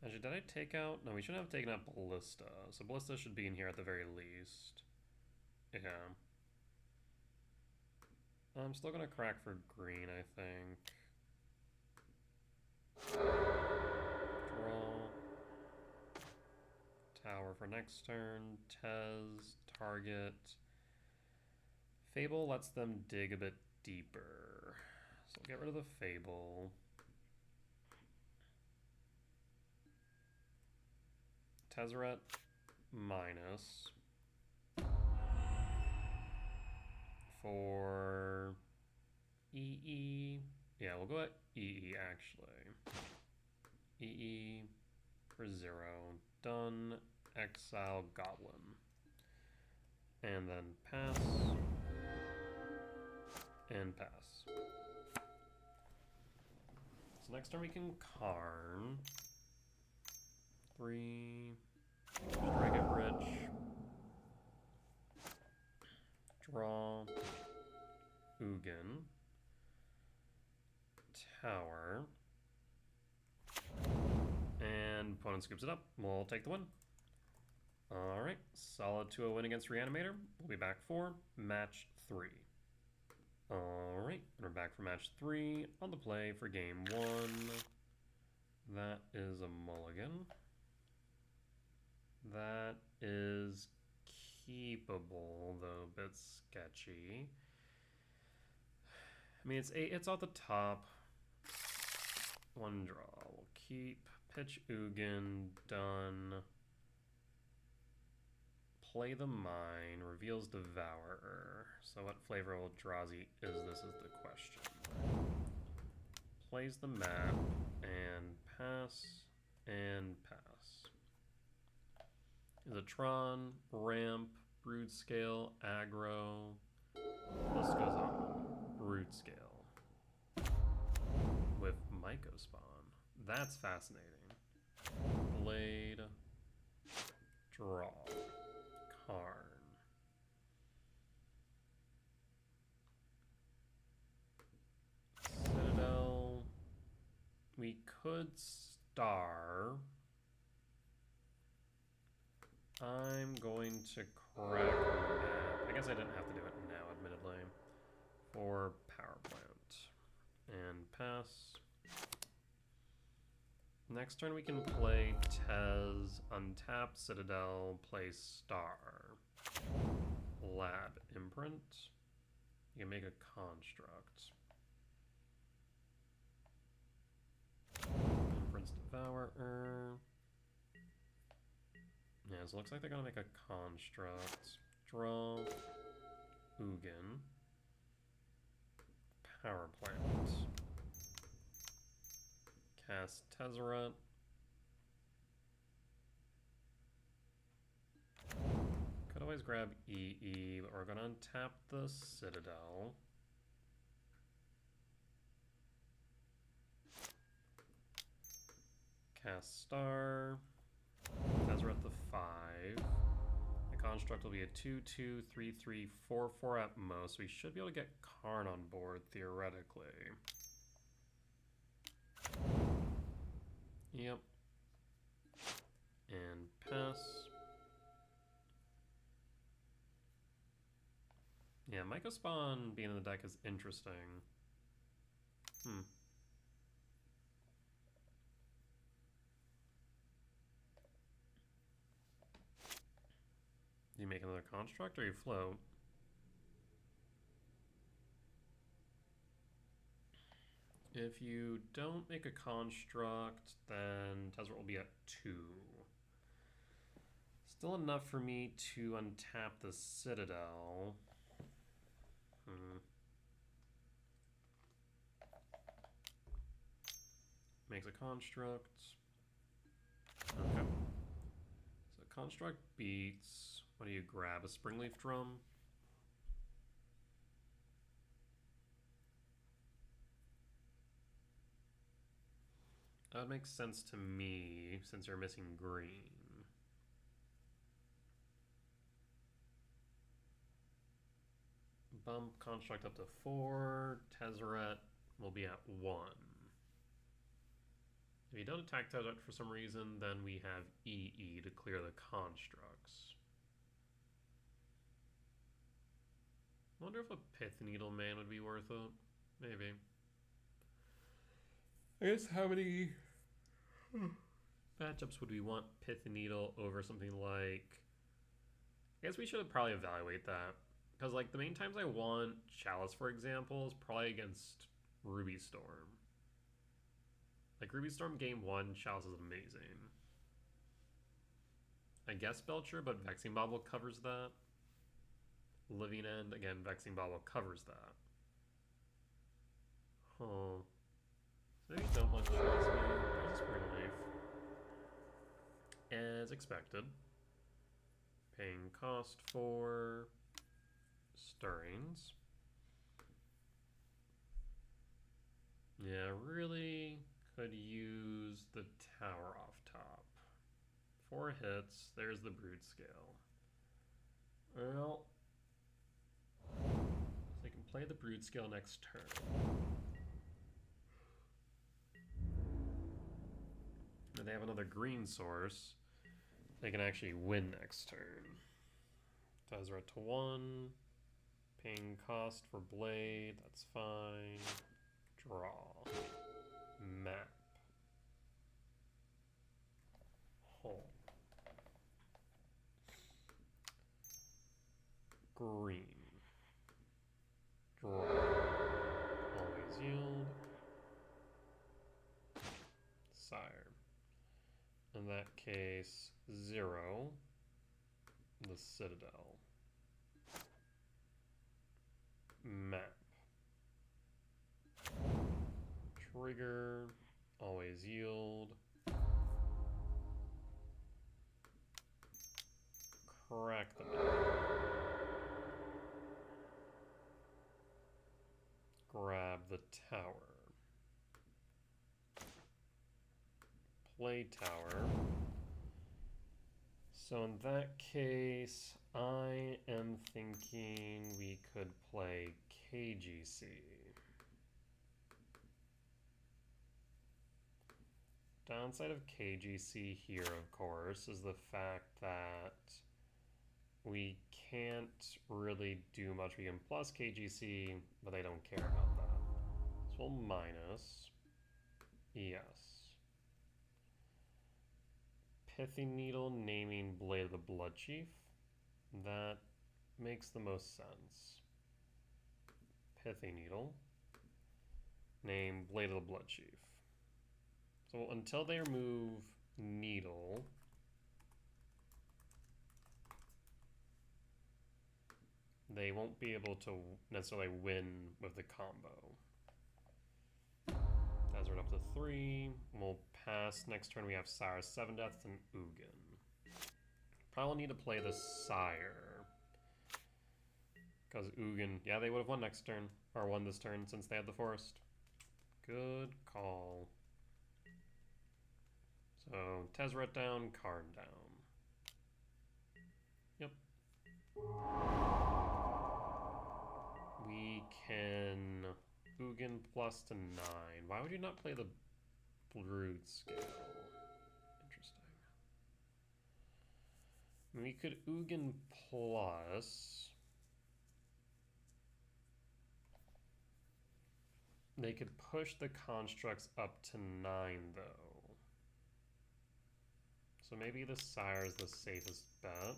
Actually, did I take out? No, we shouldn't have taken out Ballista. So Ballista should be in here at the very least. Yeah. I'm still gonna crack for green, I think. Draw. Tower for next turn. Tez. Target. Fable lets them dig a bit deeper. So I'll get rid of the Fable. Tezzeret minus. For EE. Yeah, we'll go at EE actually. EE for 0. Done. Exile Goblin. And then pass. And pass. So next turn we can Karn. 3. Strike at Bridge. Draw. Ugin. Tower. Opponent scoops it up. We'll take the win. Alright, solid 2-0 win against Reanimator. We'll be back for match 3. Alright, we're back for match 3 on the play for game 1. That is a mulligan. That is keepable, though a bit sketchy. I mean, it's off the top. 1 draw. We'll keep. Pitch Ugin, done. Play the Mine, reveals Devourer. So what flavor Eldrazi is this is the question. Plays the map, and pass, and pass. Is a Tron, Ramp, Broodscale, Aggro. This goes on. Broodscale. With Mycospawn. That's fascinating. Blade. Draw. Karn. Citadel. We could star. I'm going to crack that. I guess I didn't have to do it now, admittedly. For power plant. And pass. Next turn we can play Tez, untap Citadel, play Star. Lab Imprint. You can make a construct. Imprints Devourer. Yeah, so it looks like they're gonna make a construct. Draw. Ugin. Power plant. Cast Tezzeret. Could always grab EE, but we're gonna untap the Citadel. Cast Star. Tezzeret the 5. The construct will be a 2/2, 3/3, 4/4 at most. We should be able to get Karn on board, theoretically. Yep. And pass. Yeah, Mycospawn being in the deck is interesting. Do you make another construct or you float? If you don't make a construct, then Tezzeret will be at 2. Still enough for me to untap the Citadel. Makes a construct. Okay. So construct beats. What do you grab? A Springleaf Drum? That would make sense to me, since you're missing green. Bump construct up to 4. Tezzeret will be at 1. If you don't attack Tezzeret for some reason, then we have EE to clear the constructs. I wonder if a Pith Needle Man would be worth it. Maybe. I guess how many matchups would we want Pith Needle over something like... I guess we should probably evaluate that. Because like the main times I want Chalice, for example, is probably against Ruby Storm. Like Ruby Storm game 1, Chalice is amazing. I guess Belcher, but Vexing Bauble covers that. Living End, again, Vexing Bauble covers that. Huh. So maybe don't want Chalice Man. There's a Springleaf. As expected. Paying cost for Stirrings. Yeah, really could use the tower off top. 4 hits, there's the Broodscale. Well, so I can play the Broodscale next turn. and they have another green source, they can actually win next turn. Tezzeret to 1. Paying cost for blade, that's fine. Draw. Map. Hole. Green. Draw. Always yield. Sire. In that case, 0. The Citadel. Map. Trigger. Always yield. Crack the map. Grab the tower. Play tower. So in that case, I am thinking we could play KGC. Downside of KGC here, of course, is the fact that we can't really do much. We can plus KGC, but they don't care about that. So we'll minus. Yes. Pithy Needle naming Blade of the Blood Chief. That makes the most sense. Pithy Needle. Name Blade of the Blood Chief. So until they remove Needle, they won't be able to necessarily win with the combo. Tezzeret up to 3. We'll pass. Next turn we have Sire 7 Deaths and Ugin. Probably need to play the Sire. Because Ugin, yeah, they would have won next turn. Or won this turn since they had the Forest. Good call. So, Tezzeret down, Karn down. Yep. We can Ugin plus to 9. Why would you not play the Broodscale? Interesting. We could Ugin plus. They could push the constructs up to 9 though. So maybe the Sire is the safest bet.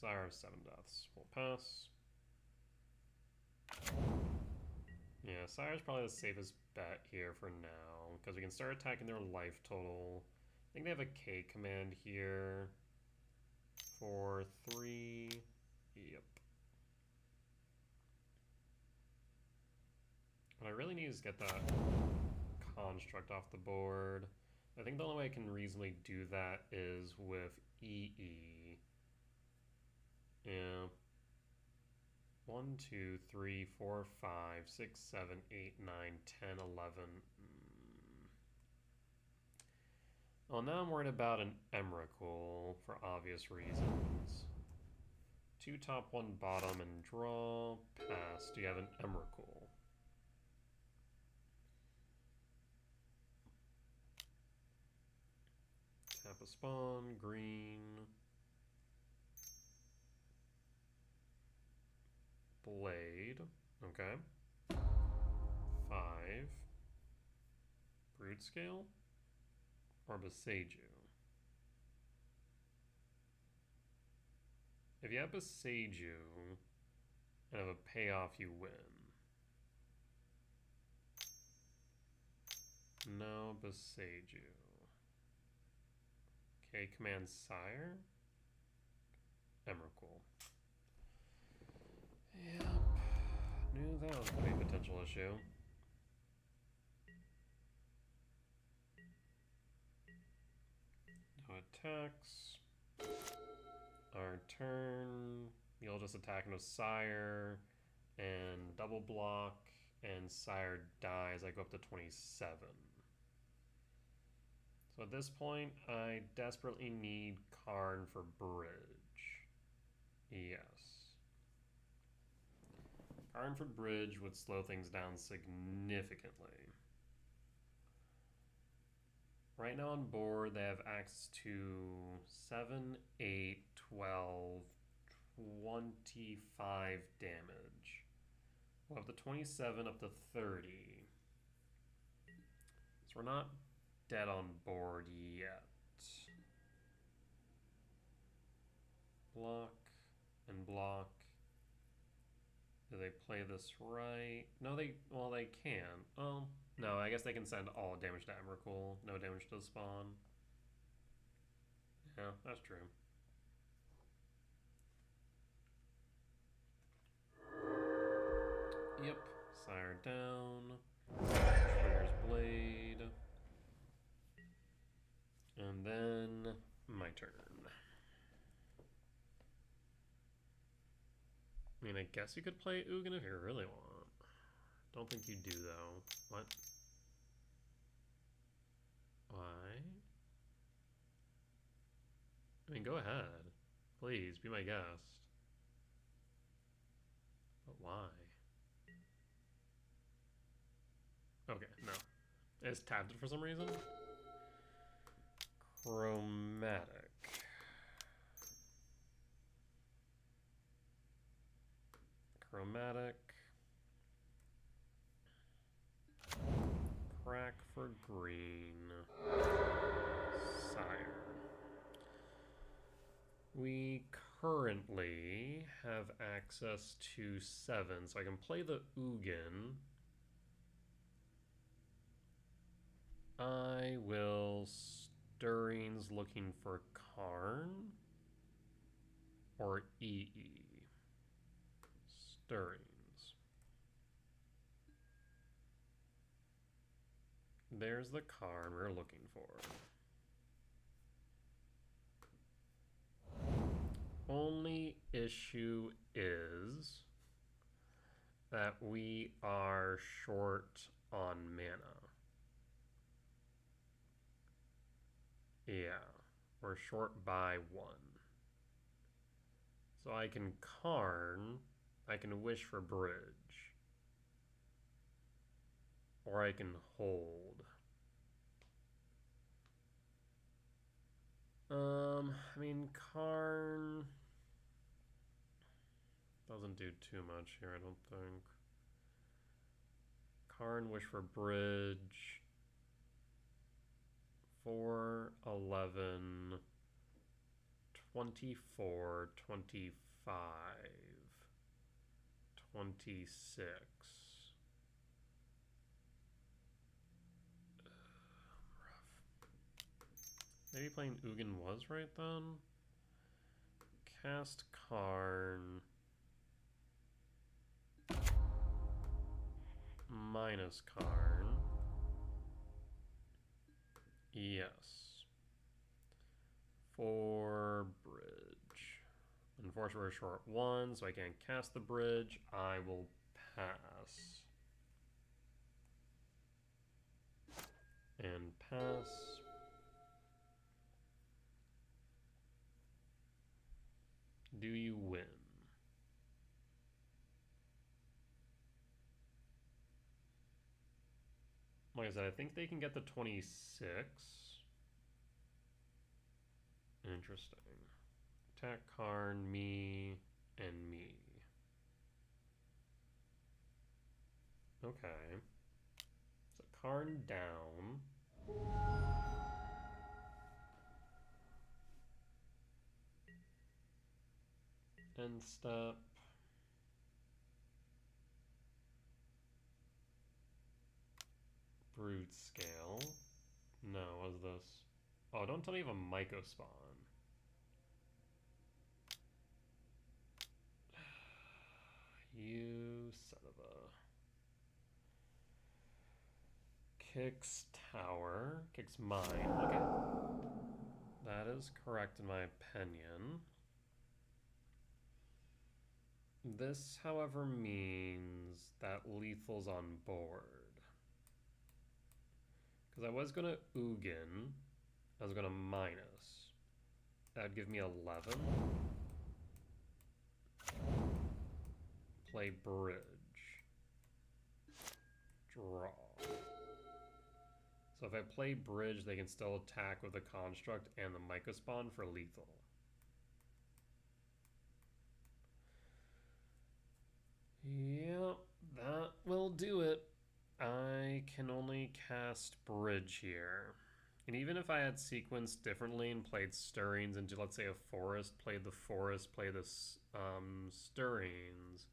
Sire of 7 Deaths. We'll pass. Yeah, Sire's probably the safest bet here for now, because we can start attacking their life total. I think they have a K command here for 3. Yep. What I really need is get that construct off the board. I think the only way I can reasonably do that is with EE. Yeah. 1, 2, 3, 4, 5, 6, 7, 8, 9, 10, 11. Well, now I'm worried about an Emrakul for obvious reasons. 2 top, 1 bottom, and draw. Pass. Do you have an Emrakul? Tap a spawn, green. Blade, okay. 5. Broodscale or Beseiju? If you have Beseiju and have a payoff, you win. No Beseiju. Okay, command Sire. Emrakul. Yep. Knew that was a potential issue. No attacks. Our turn. You'll just attack no Sire and double block, and Sire dies. I go up to 27. So at this point, I desperately need Karn for bridge. Yes. Karn for bridge would slow things down significantly. Right now on board, they have access to 7, 8, 12, 25 damage. We'll have the 27 up to 30. So we're not dead on board yet. Block and block. Do they play this right? No, they can. No, I guess they can send all damage to Emrakul. No damage to the spawn. Yeah, that's true. Yep. Sire down. Triggers Blade. And then my turn. I mean, I guess you could play Ugin if you really want. Don't think you do, though. What? Why? I mean, go ahead. Please, be my guest. But why? Okay, no. It's tapped it for some reason. Chromatic. Chromatic. Crack for green. Sire. We currently have access to 7, so I can play the Ugin. I will Stirrings looking for Karn or EE. Stirrings. There's the Karn we're looking for. Only issue is that we are short on mana. Yeah, we're short by 1. So I can Karn, I can Wish for Bridge. Or I can hold. I mean, Karn doesn't do too much here, I don't think. Karn, Wish for Bridge. 4, 11, 24, 25, 26. Maybe playing Ugin was right then? Cast Karn. Minus Karn. Yes. For bridge. Unfortunately, we're short 1, so I can't cast the bridge. I will pass. And pass. Do you win? Like I said, I think they can get the 26. Interesting. Attack Karn, me, and me. Okay. So Karn down. End step. Broodscale. No, what's this? Oh, don't tell me you have a Myco spawn. You son of a... Kicks tower. Kicks mine. Okay. That is correct in my opinion. This, however, means that lethal's on board. Because I was going to Ugin. I was going to minus. That'd give me 11. Play bridge. Draw. So if I play Bridge, they can still attack with the Construct and the Mycospawn for lethal. Yep, that will do it. I can only cast Bridge here. And even if I had sequenced differently and played Stirrings into, let's say, a Forest, played the Forest, play the Stirrings,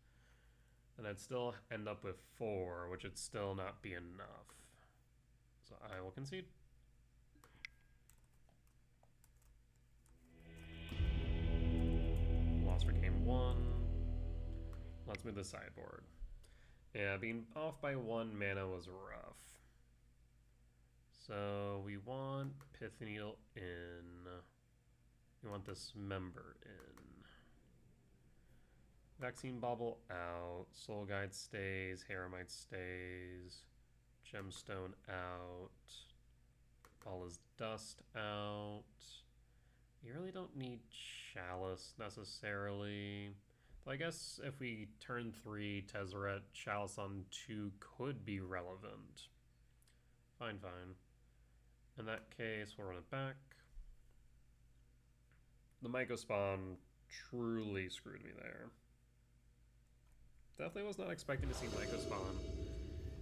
then I'd still end up with 4, which would still not be enough. So I will concede. Lost for game 1. Let's move the sideboard. Yeah, being off by 1 mana was rough. So we want Pith Needle in. We want this member in. Vaccine Bauble out. Soul Guide stays. Haremite stays. Gemstone out. All is Dust out. You really don't need Chalice necessarily. But I guess if we turn 3 Tezzeret, Chalice on 2 could be relevant. Fine. In that case, we'll run it back. The Mycospawn truly screwed me there. Definitely was not expecting to see Mycospawn.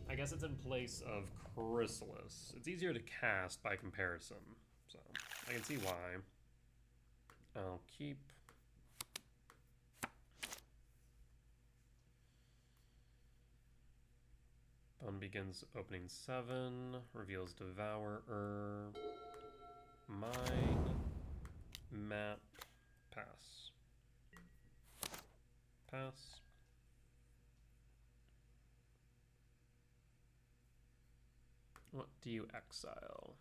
I guess it's in place of Chrysalis. It's easier to cast by comparison, so I can see why. I'll keep. Bun begins opening 7, reveals Devourer, Mine, Map, Pass. Pass. What do you exile?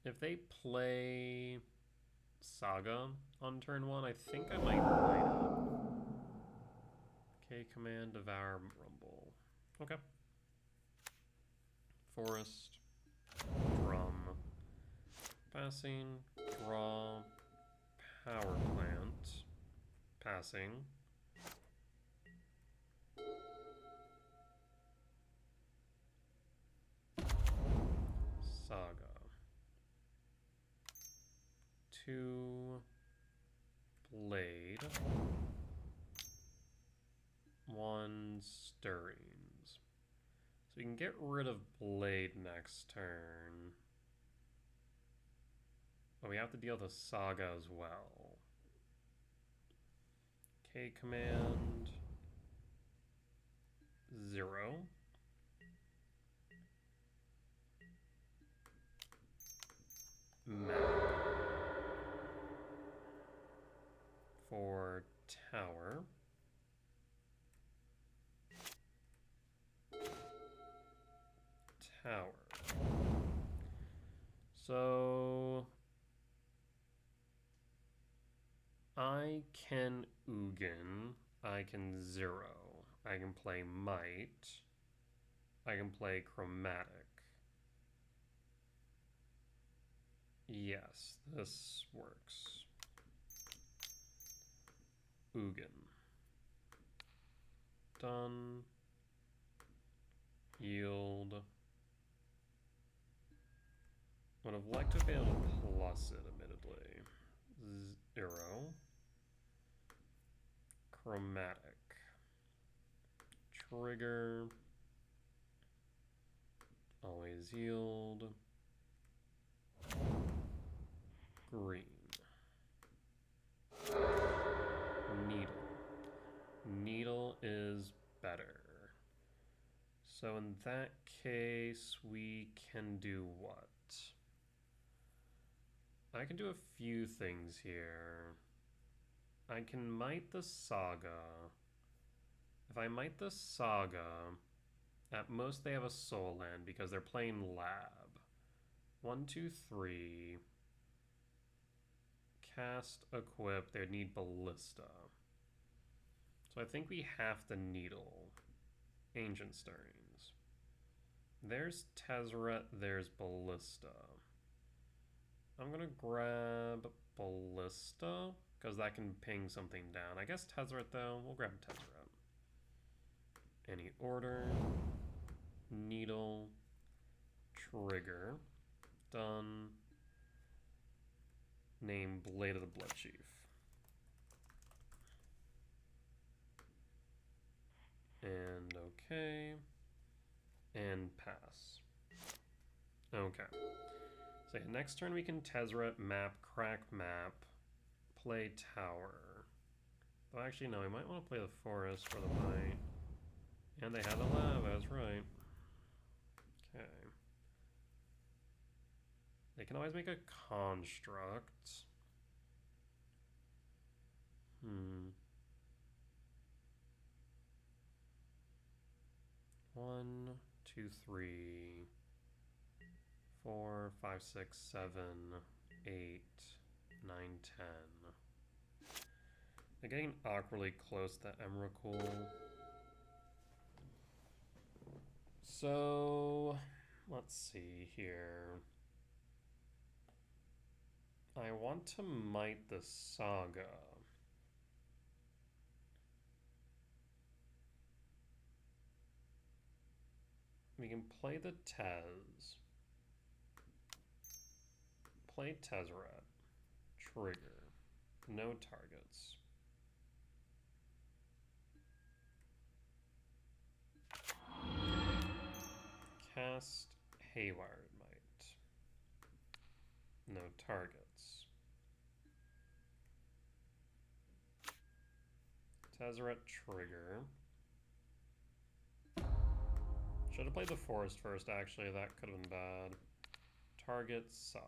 If they play Saga on turn 1, I think I might line up. K command, Devour, Rumble. Okay. Forest, Drum, passing, draw, Power Plant, passing. Saga. 2 Blade. 1 Stirrings. So we can get rid of Blade next turn. But we have to deal with Saga as well. K command. 0. Map. For Tower. So I can Ugin, I can Zero, I can play Might, I can play Chromatic. Yes, this works. Ugin. Done. Yield. Would have liked to be able to plus it, admittedly. 0. Chromatic. Trigger. Always yield. Green. Needle. Needle is better. So in that case, we can do what? I can do a few things here. I can Might the Saga. If I Might the Saga, at most they have a Soul Land because they're playing Lab. 1, 2, 3. Cast, equip, they would need Ballista. So I think we have to Needle. Ancient Stirrings. There's Tezzeret, there's Ballista. I'm gonna grab Ballista, because that can ping something down. I guess Tezzeret though, we'll grab Tezzeret. any order. Needle. Trigger. Done. Name Blade of the Blood Chief. And okay. And pass. Okay. So yeah, next turn we can Tezzeret, map, crack map, play tower. Oh, actually, no, we might want to play the forest for the might. And they had the lava, that's right. Okay. They can always make a construct. One, two, three, 4, 5, 6, 7, 8, 9, 10. They're getting awkwardly close to Emrakul. So, let's see here. I want to might the Saga. We can play the Tez. Play Tezzeret. Trigger. No targets. Cast Haywired Might. No targets. Tezzeret Trigger. Should have played the forest first, actually. That could have been bad. Target Saga.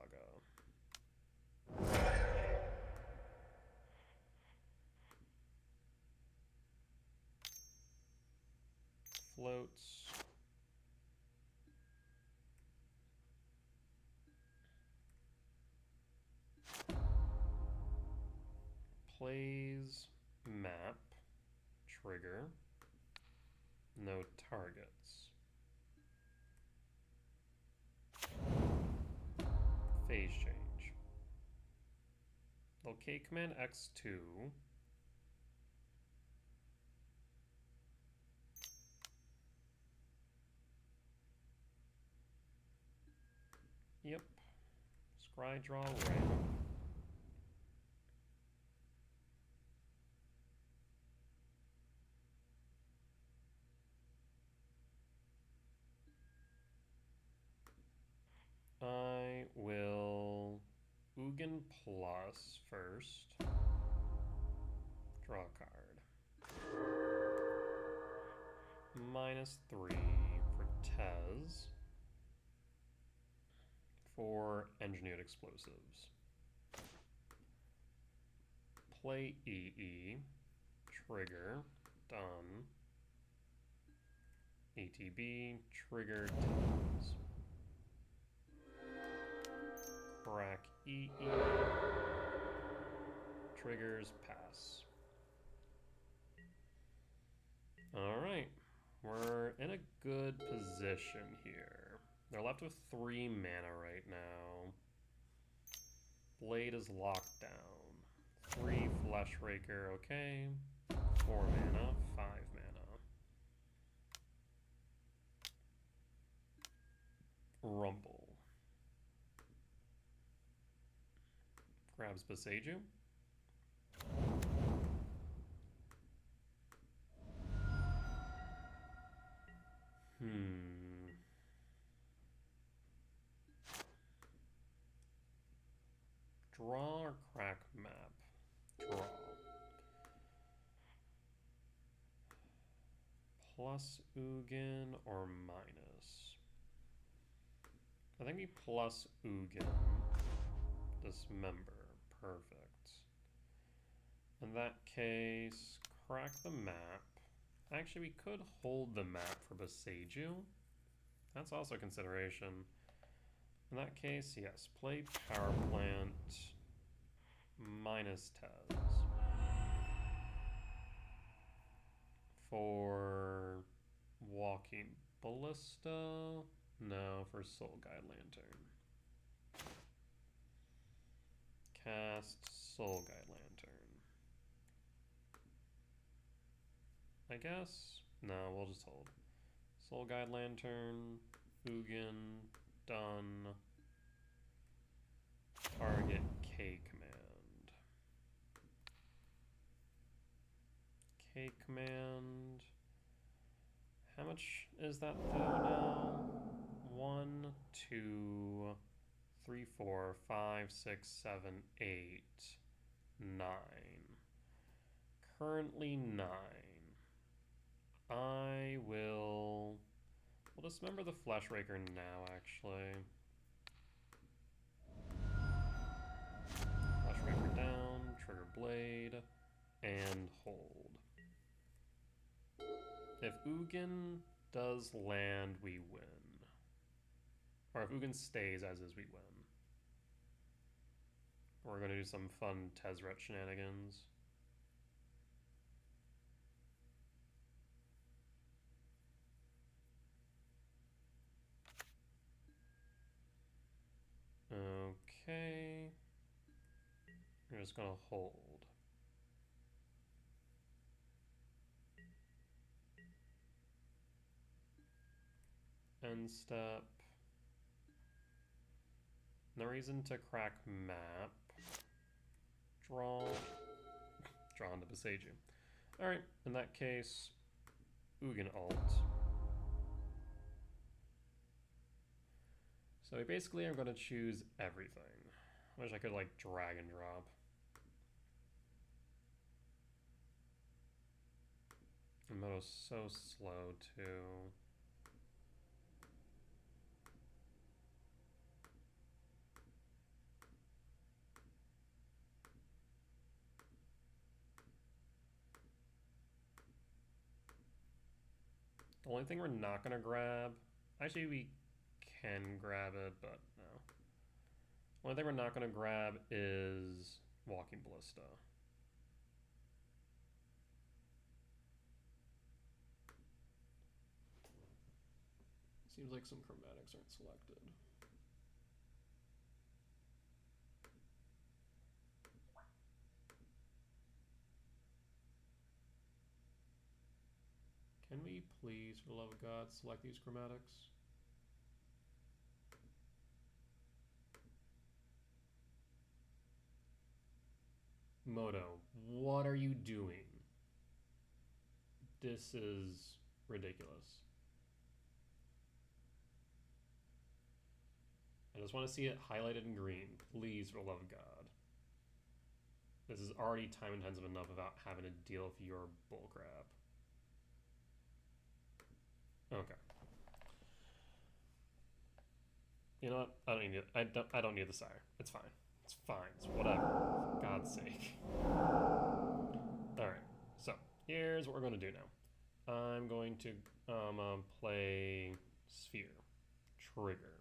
Floats. Plays map. Trigger. No targets. Phase change. Okay, command X2. Yep. Scry draw ramp. I will Ugin plus first. Draw a card. -3 for Tez. For Engineered Explosives. Play EE. Trigger. Done. ATB. Trigger Tez. Crack EE. Triggers pass. Alright. We're in a good position here. They're left with 3 mana right now. Blade is locked down. 3 Flesh Raker, okay. 4 mana, 5 mana. Rumble. Grabs Beseiju. Draw or crack map? Draw. Plus Ugin or minus? I think we plus Ugin. Dismember. Perfect. In that case, crack the map. Actually, we could hold the map for Beseiju. That's also a consideration. In that case, yes, play Power Plant minus Tez. For Walking Ballista? No, for Soul Guide Lantern. Cast Soul Guide Lantern. I guess No, we'll just hold. Soul Guide Lantern, Ugin, done. Target K command. K command. How much is that though now? 1, 2, 3, 4, 5, 6, 7, 8, 9. Currently 9. We'll dismember the Fleshraker now, actually. Fleshraker down, trigger blade, and hold. If Ugin does land, we win. Or if Ugin stays as is, we win. We're going to do some fun Tezzeret shenanigans. Okay. We're just going to hold. End step. No reason to crack map. Draw. Draw into Beseiju. Alright, in that case, Ugin alt. So we basically are going to choose everything. I wish I could like drag and drop. Moto's so slow too. The only thing we're not going to grab... Actually, we can grab it, but no. The only thing we're not going to grab is Walking Ballista. Seems like some chromatics aren't selected. Can we please, for the love of God, select these chromatics? Moto, what are you doing? This is ridiculous. I just want to see it highlighted in green. Please, for the love of God. This is already time intensive enough without having to deal with your bullcrap. Okay. You know what? I don't need it. I don't need the sire. It's fine. It's fine. It's whatever. For God's sake. Alright. So, here's what we're going to do now. I'm going to play Sphere. Trigger.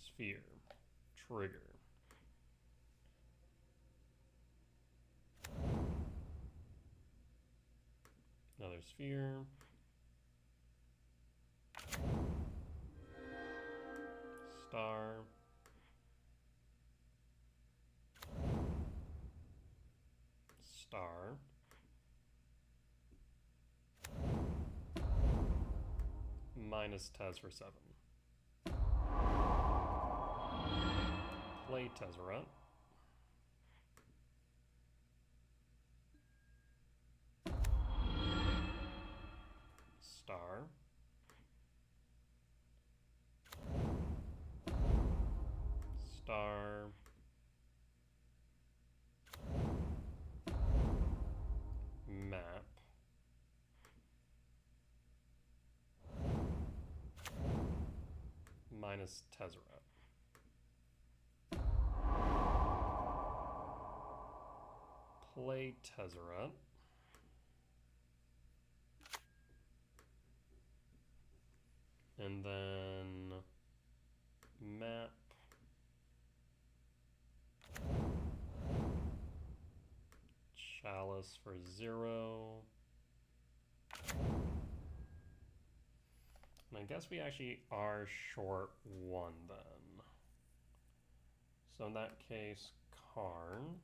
Sphere. Trigger. Another sphere. Star. Star. Minus Tez for 7. Play Tezzeret. Star. Star. Map. Minus Tezzeret. Play Tezzeret. And then map. Chalice for 0. And I guess we actually are short 1 then. So in that case, Karn.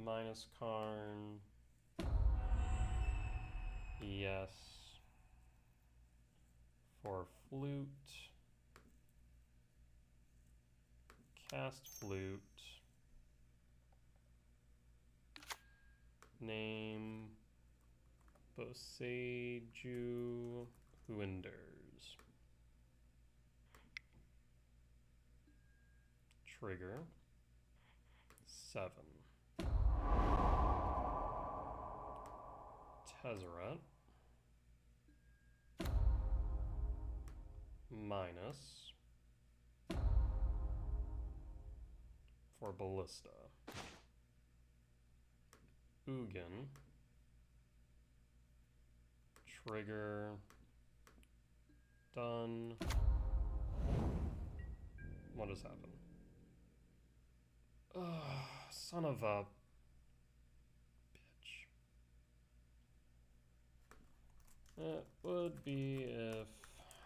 Minus Karn. Yes. For flute. Cast flute. Name Boseiju Who Endures. Trigger 7. Tezzeret minus for Ballista. Ugin. Trigger. Done. What has happened? Ugh, son of a bitch. It would be if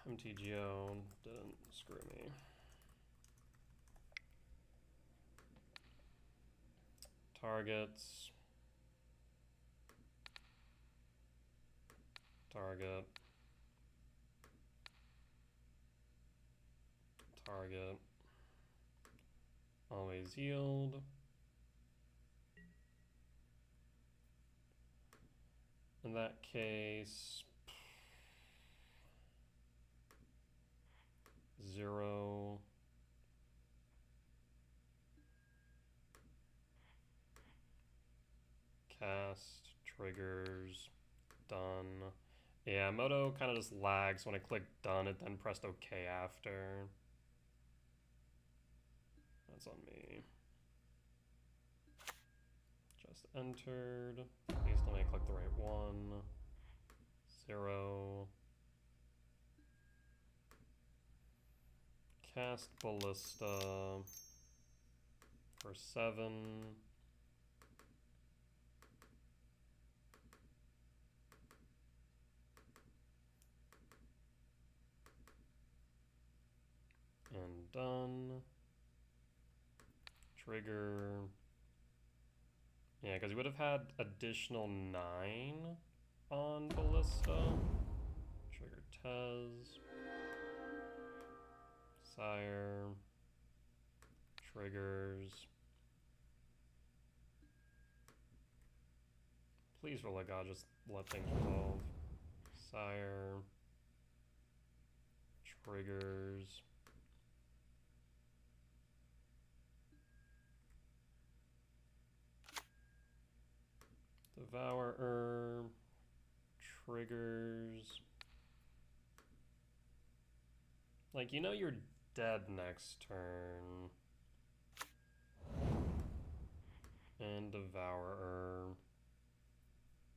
MTGO didn't screw me. Targets. Target. Target. Always yield. In that case, 0. Cast, triggers, done. Yeah, Moto kind of just lags when I click done, it then pressed OK after. That's on me. Just entered. Please tell me I clicked the right one. 0. Cast Ballista for 7. And done. Trigger. Yeah, because we would have had additional 9 on Ballista. Trigger Tez. Sire. Triggers. Please, for like God, just let things resolve. Sire. Triggers. Devourer. Triggers. Like, you know you're dead next turn. And Devourer.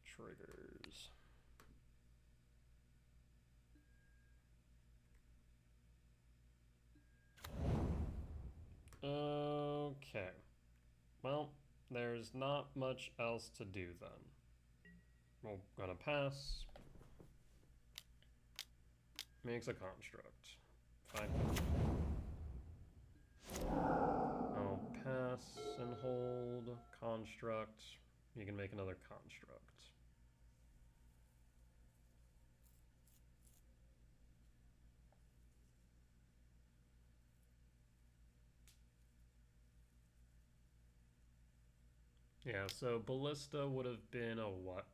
Triggers. Okay. Well, there's not much else to do then. We're gonna pass. Makes a construct. 5. I'll pass and hold. Construct. You can make another construct. Yeah, so Ballista would have been a what?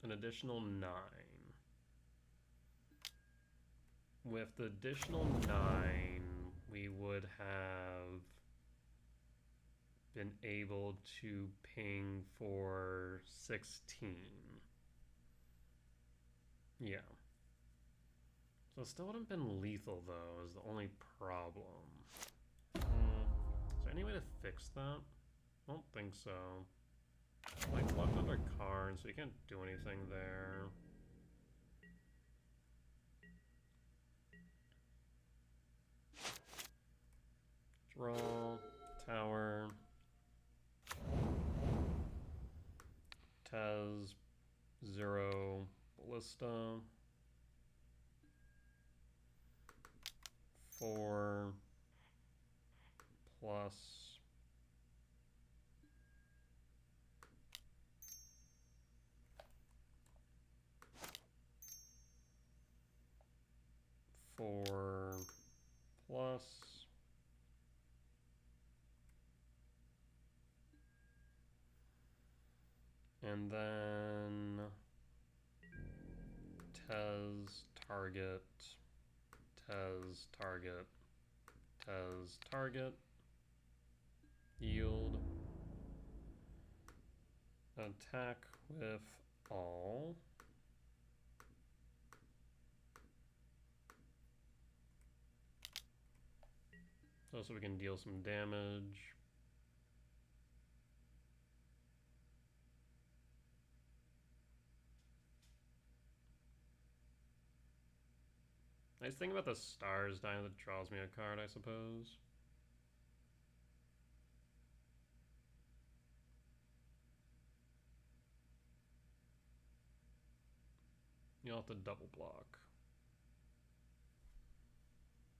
An additional 9. With the additional 9, we would have been able to ping for 16. Yeah. So it still wouldn't have been lethal, though, is the only problem. Is there any way to fix that? I don't think so. Like, locked under Karn, so you can't do anything there. Draw, tower, Tez, 0, Ballista. plus. Four plus. And then Tez, target, Tez, target, Tez, target, yield, attack with all. So we can deal some damage. Nice thing about the stars dying that draws me a card, I suppose. You'll have to double block.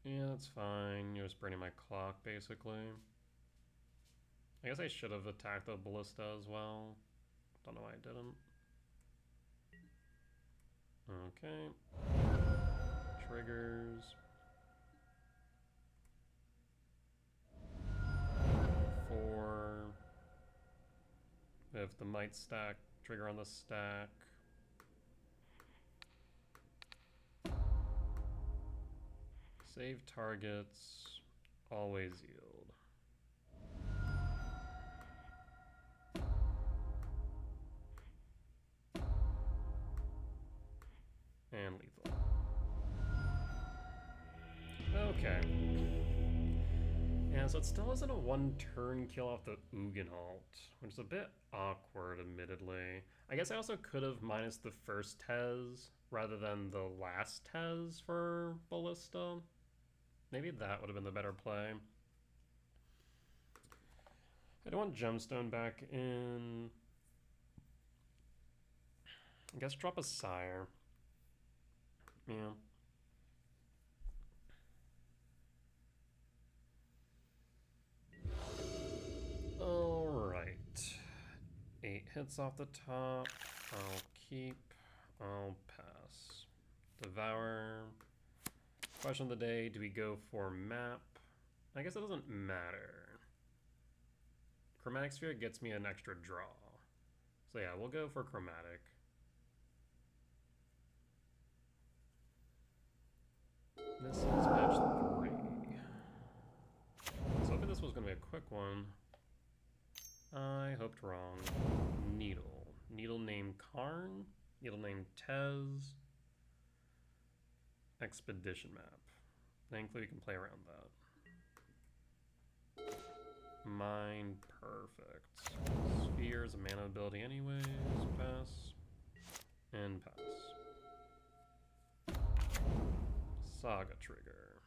Yeah, that's fine. You're just burning my clock, basically. I guess I should have attacked the ballista as well. Don't know why I didn't. Okay. Triggers. 4. We have the might stack, trigger on the stack. Save targets, always yield. And lethal. Okay. Yeah, so it still isn't a one-turn kill off the Ugenhalt, which is a bit awkward, admittedly. I guess I also could have minus the first Tez rather than the last Tez for Ballista. Maybe that would have been the better play. I don't want Gemstone back in. I guess drop a Sire. Yeah. Alright. 8 hits off the top. I'll keep. I'll pass. Devour. Question of the day, do we go for map? I guess it doesn't matter. Chromatic Sphere gets me an extra draw. So yeah, we'll go for Chromatic. This is match 3. I was hoping this was going to be a quick one. I hoped wrong. Needle. Needle named Karn. Needle named Tez. Expedition map. Thankfully we can play around that. Mine, perfect. Sphere is a mana ability anyways. Pass. And pass. Saga trigger.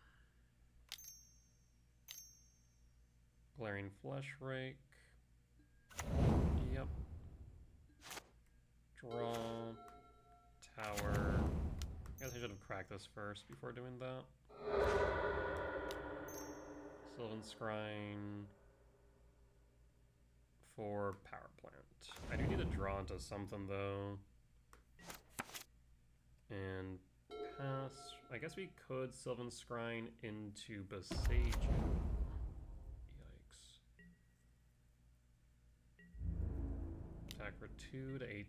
Glaring Flesh Rake. Yep. Draw. Tower. I guess I should have cracked this first before doing that. Sylvan Scrying for Power Plant. I do need to draw into something though. And pass. I guess we could Sylvan Scrying into Besage. Yikes. Attack for 2 to 18.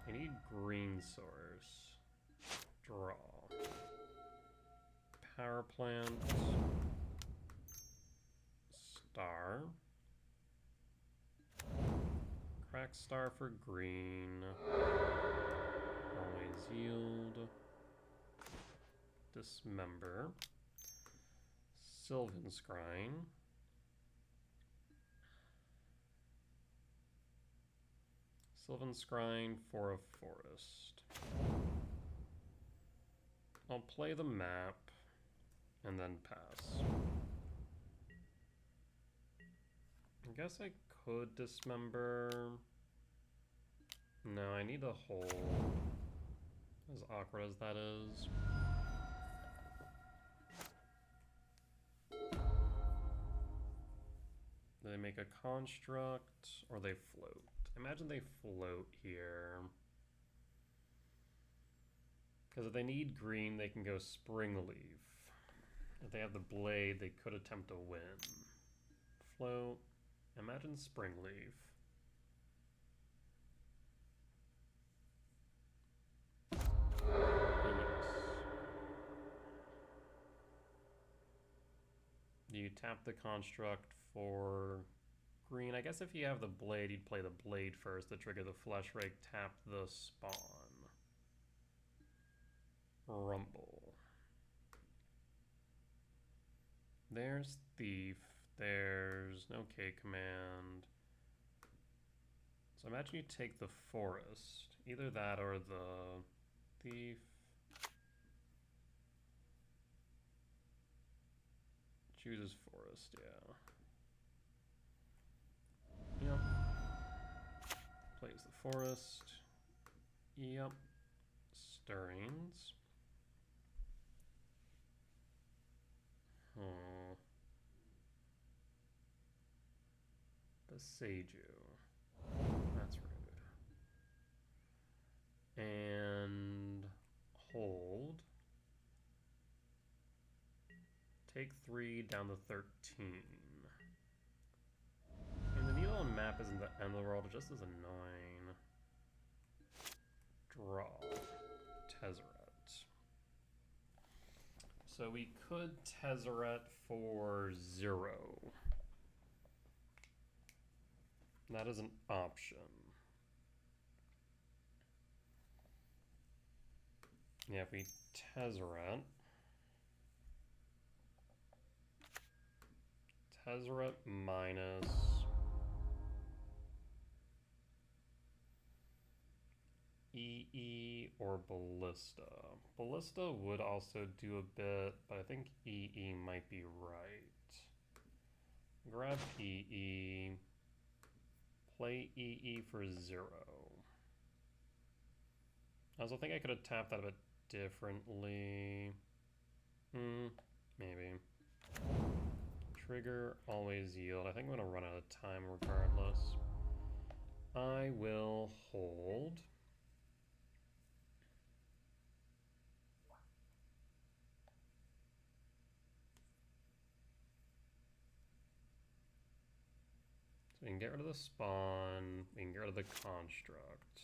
I need green source. Draw. Power plant. Star. Crack star for green. Always yield. Dismember. Sylvan Scrying. Sylvan Scrying for a forest. I'll play the map and then pass. I guess I could dismember. No, I need a hold. As awkward as that is. make a construct, or they float. Imagine they float here. Because if they need green, they can go Springleaf. If they have the blade, they could attempt to win. Float. Imagine Springleaf. You tap the construct for green. I guess if you have the blade, you'd play the blade first to trigger the flesh rake, tap the spawn. Rumble. There's Thief. There's no K command. So imagine you take the forest. Either that or the Thief. Chooses forest, yeah. Yep. Plays the forest. Yep. Stirrings. Beseiju. That's rude. And hold. Take 3 down to 13. And the needle on map isn't the end of the world, it just is annoying. Draw. Tezzeret. So we could Tezzeret for 0. That is an option. Yeah, if we Tezzeret. Tezzeret minus EE or Ballista. Ballista would also do a bit, but I think EE might be right. Grab EE. Play EE for 0. I also think I could have tapped that a bit differently. Maybe. Trigger, always yield. I think I'm going to run out of time regardless. I will hold. So we can get rid of the spawn. We can get rid of the construct.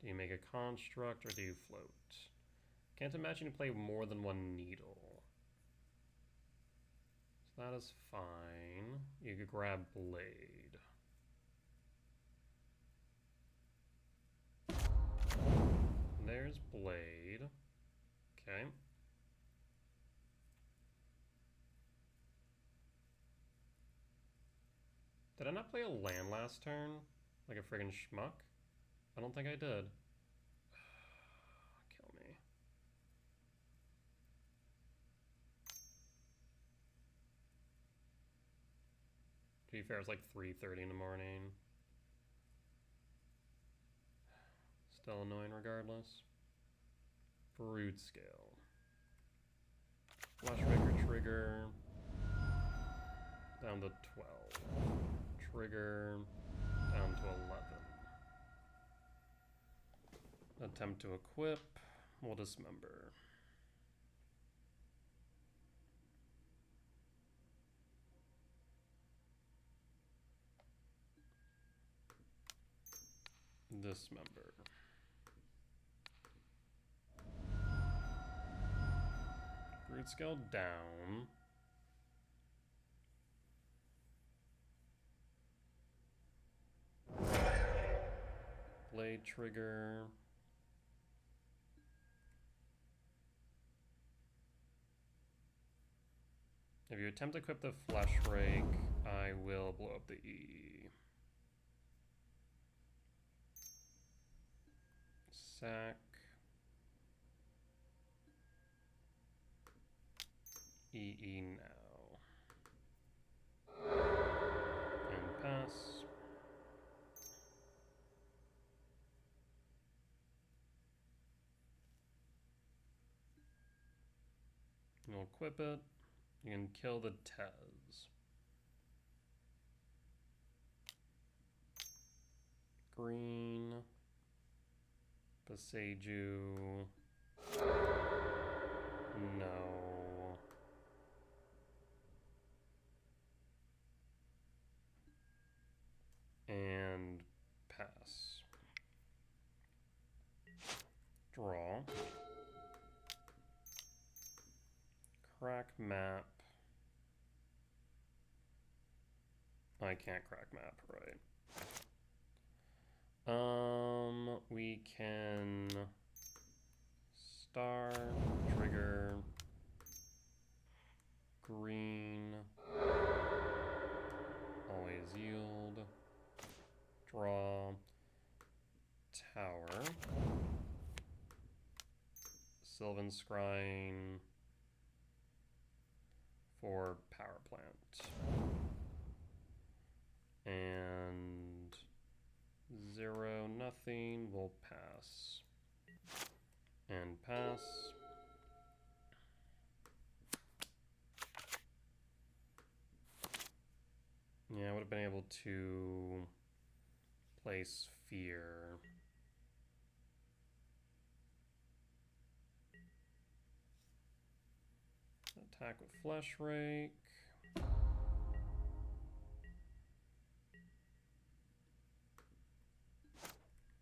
Do you make a construct or do you float? Can't imagine you play more than one needle. So that is fine. You could grab blade. There's blade. Okay. Did I not play a land last turn? Like a friggin' schmuck? I don't think I did. Kill me. To be fair, it's like 3:30 in the morning. Still annoying regardless. Broodscale. Flashbreaker trigger. Down to 12. Trigger. Down to 11. Attempt to equip. We'll dismember. Dismember. Broodscale down. Blade trigger. If you attempt to equip the flesh rake, I will blow up the E. Sack. EE now. And pass. We'll equip it. You can kill the Tez. Green. Paseju. No. And pass. Draw. Crack map. I can't crack map, right? We can star, trigger, green, always yield, draw, tower, Sylvan Scrying for power plant, and 0, nothing, we'll pass, and pass. Yeah, I would have been able to play Sphere. Attack with Flesh Rake.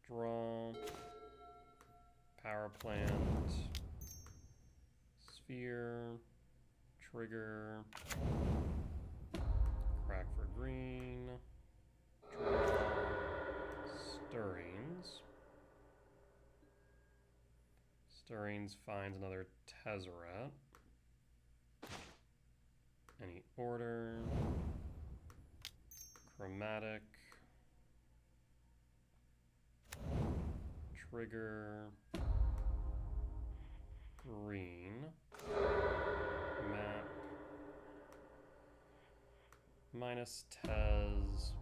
Draw. Power plant. Sphere. Trigger. Crack for green. Draw. Stirrings. Stirrings finds another Tezzeret. Any order. Chromatic. Trigger. Green. Map. Minus Tez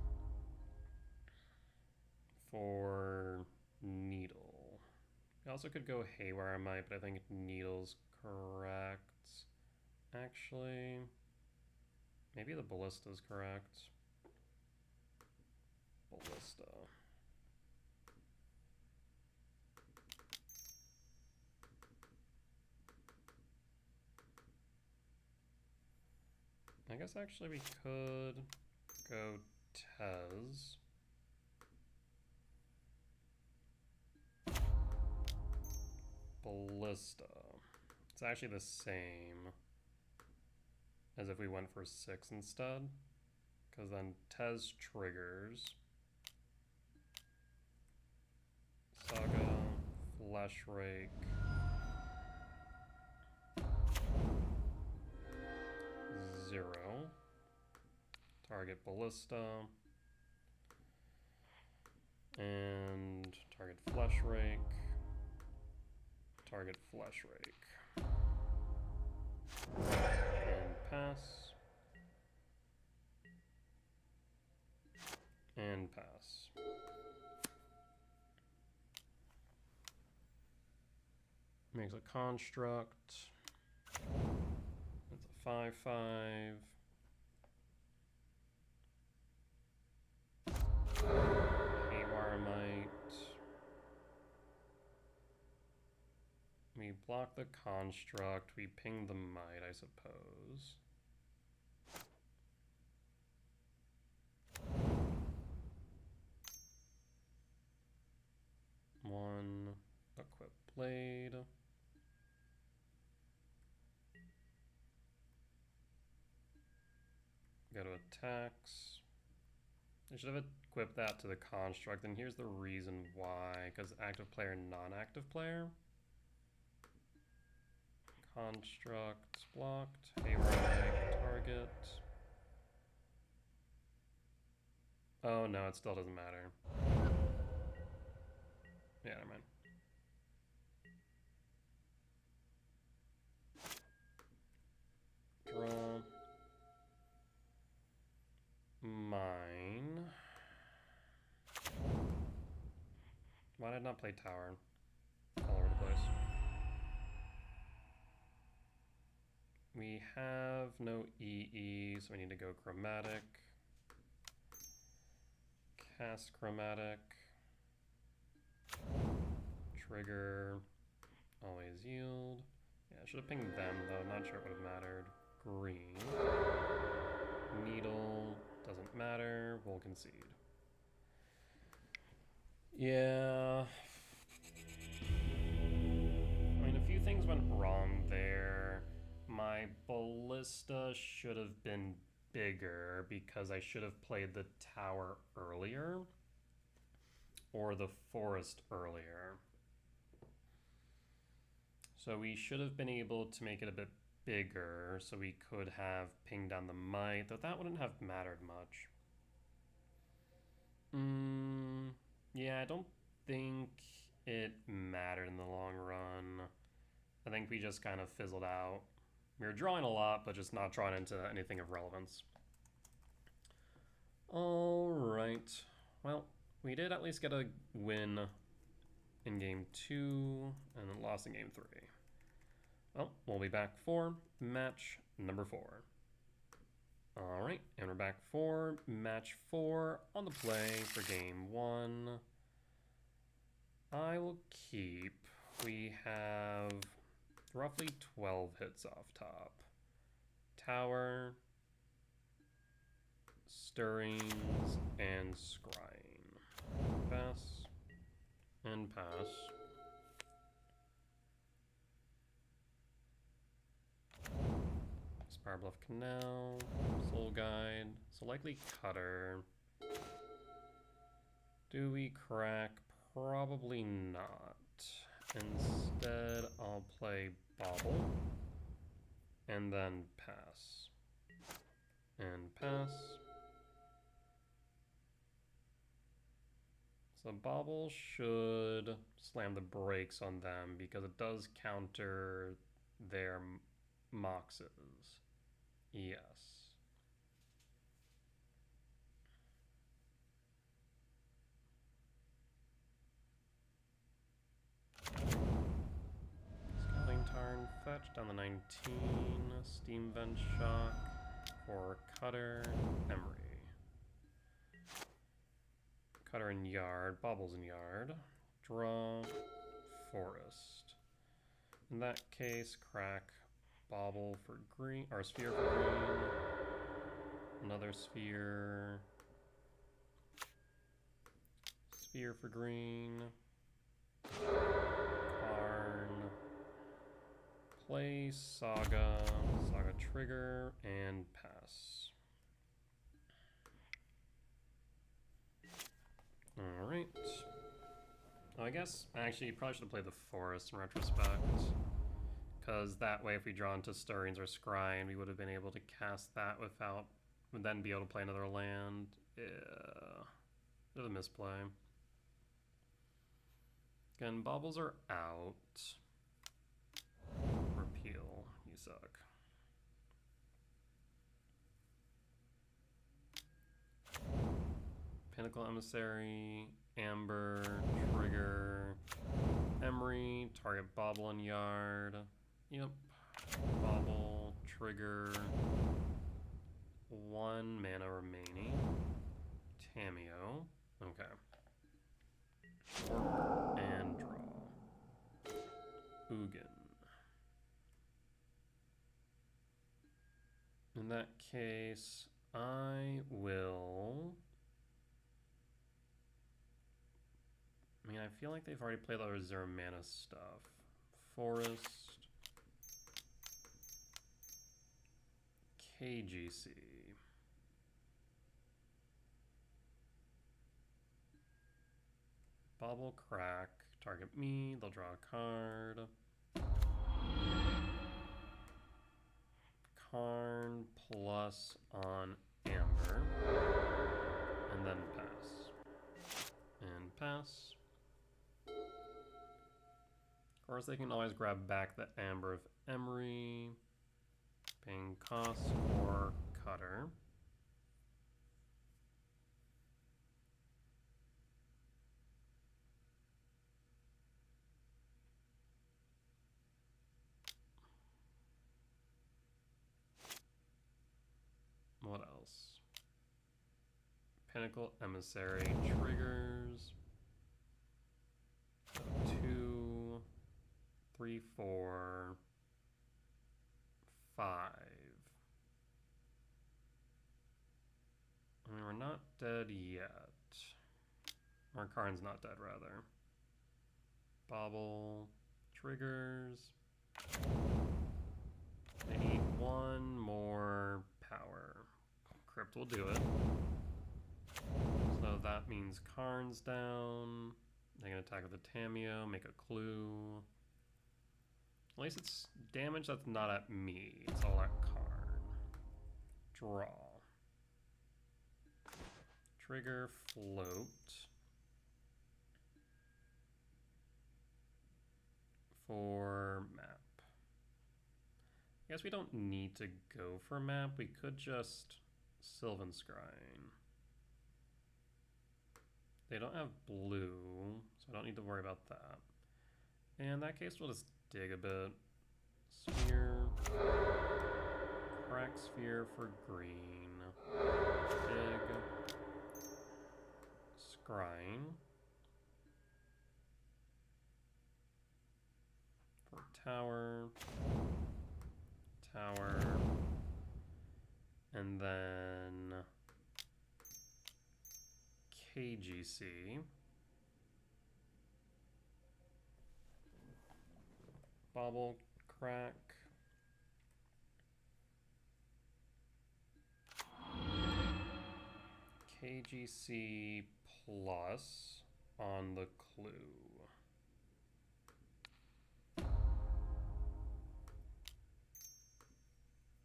for Needle. I also could go Haywire Might, but I think Needle's correct. Actually, maybe the Ballista's correct. Ballista. I guess actually we could go Tez. Ballista. It's actually the same as if we went for 6 instead, because then Tez triggers. Saga, Flesh Rake. Zero. Target Ballista. And target Flesh Rake. Target Flesh Rake. And pass. And pass. Makes a construct. It's a 5/5. Haywire Might. We block the construct. We ping the Might, I suppose. One. Equip Blade. Go to attacks. I should have equipped that to the construct, and here's the reason why. Because active player, non-active player. Construct blocked. Haywire target. Oh no, it still doesn't matter. Yeah, never mind. Draw. Mine. Why did I not play tower? All over the place. We have no EE, so we need to go chromatic. Cast chromatic. Trigger. Always yield. Yeah, I should have pinged them though, not sure it would have mattered. Green. Needle. Doesn't matter. We'll concede. Yeah. I mean, a few things went wrong there. My ballista should have been bigger because I should have played the tower earlier or the forest earlier. So we should have been able to make it a bit bigger so we could have pinged down the might, though that wouldn't have mattered much. Yeah, I don't think it mattered in the long run. I think we just kind of fizzled out. We were drawing a lot, but just not drawing into anything of relevance. All right. Well, we did at least get a win in game 2 and then lost in game 3. Well, we'll be back for match number 4. All right, and we're back for match 4 on the play for game 1. I will keep. We have roughly 12 hits off top. Tower, stirrings, and scrying. Pass and pass. Spire Bluff Canal, Soul Guide, so likely Cutter. Do we crack? Probably not. Instead, I'll play Bobble, and then pass. And pass. So Bobble should slam the brakes on them because it does counter their Moxes. Yes. Scouting Tarn, fetch down the 19, Steam Vent Shock for Cutter, Emery. Cutter in yard, Bobbles in yard, draw, forest. In that case, crack Bobble for green, or sphere for green, another sphere, sphere for green, Karn, play Saga, Saga trigger, and pass. Alright. Oh, I guess, actually, you probably should have played the forest in retrospect. Because that way, if we draw into Stirrings or Scrying, we would have been able to cast that without, would then be able to play another land. Yeah. Bit of a misplay. Again, Baubles are out. Repeal. You suck. Pinnacle Emissary, Amber, Trigger, Emery, target Bobble in yard. Yep. Bobble, Trigger. 1 mana remaining. Tameo. Okay. Work and draw. Ugin. In that case, I will... I mean, I feel like they've already played all their 0 mana stuff. Forest. KGC. Bobble crack. Target me. They'll draw a card. Karn plus on Amber. And then pass. And pass. Of course, they can always grab back the Amber of Emery. Paying cost for Cutter. Pinnacle Emissary triggers. 2, 3, 4, 5. I mean, we're not dead yet. Or Karn's not dead, rather. Bobble. Triggers. I need one more power. Crypt will do it. So that means Karn's down. They can attack with a Tamiyo, make a clue. At least it's damage that's not at me. It's all at Karn. Draw. Trigger, float. For map. I guess we don't need to go for map. We could just Sylvan Scrying. They don't have blue, so I don't need to worry about that. And in that case, we'll just dig a bit. Sphere. Crack sphere for green. Dig. Scrying. For tower. Tower. And then KGC. Bobble, crack. KGC plus on the clue.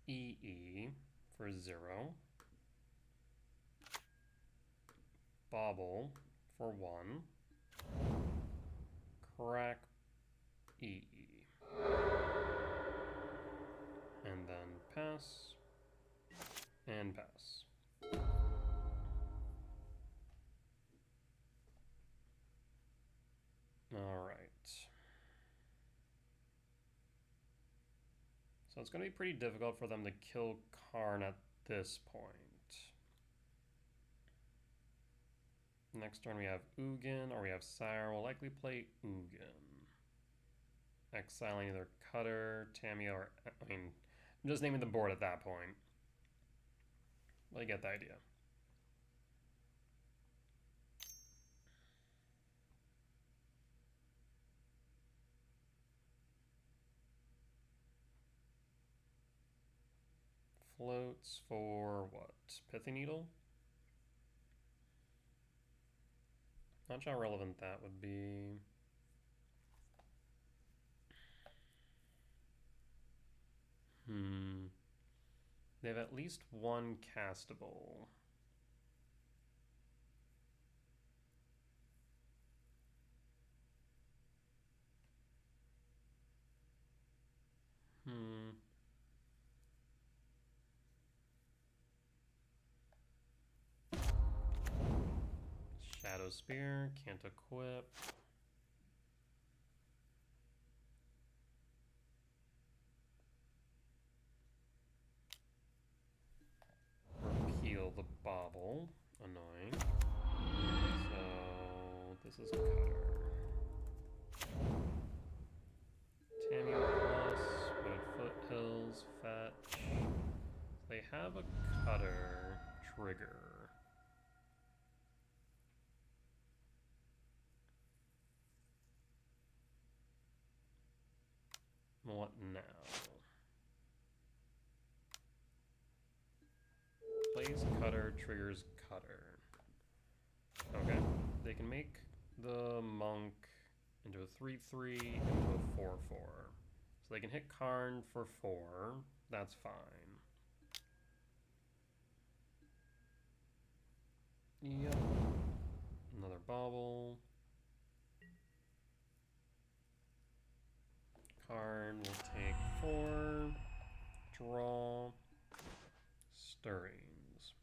EE for 0. Bobble for 1. Crack EE. And then pass. And pass. Alright. So it's going to be pretty difficult for them to kill Karn at this point. Next turn we have Ugin, or we have Sire. We'll likely play Ugin. Exiling either Cutter, Tamiyo, or... I mean, I'm just naming the board at that point. But you get the idea. Floats for what? Pithy Needle? Not sure how relevant that would be. They have at least one castable. Shadow Spear, can't equip. Repeal the Bobble, annoying. So this is Cutter. Tamiyo plus, Wooded Foothills, fetch. They have a Cutter trigger. What now? Plays Cutter, triggers Cutter. Okay. They can make the Monk into a 3/3, into a 4/4. So they can hit Karn for 4. That's fine. Yep. Another Bobble. Karn will take 4. Draw. Stirrings.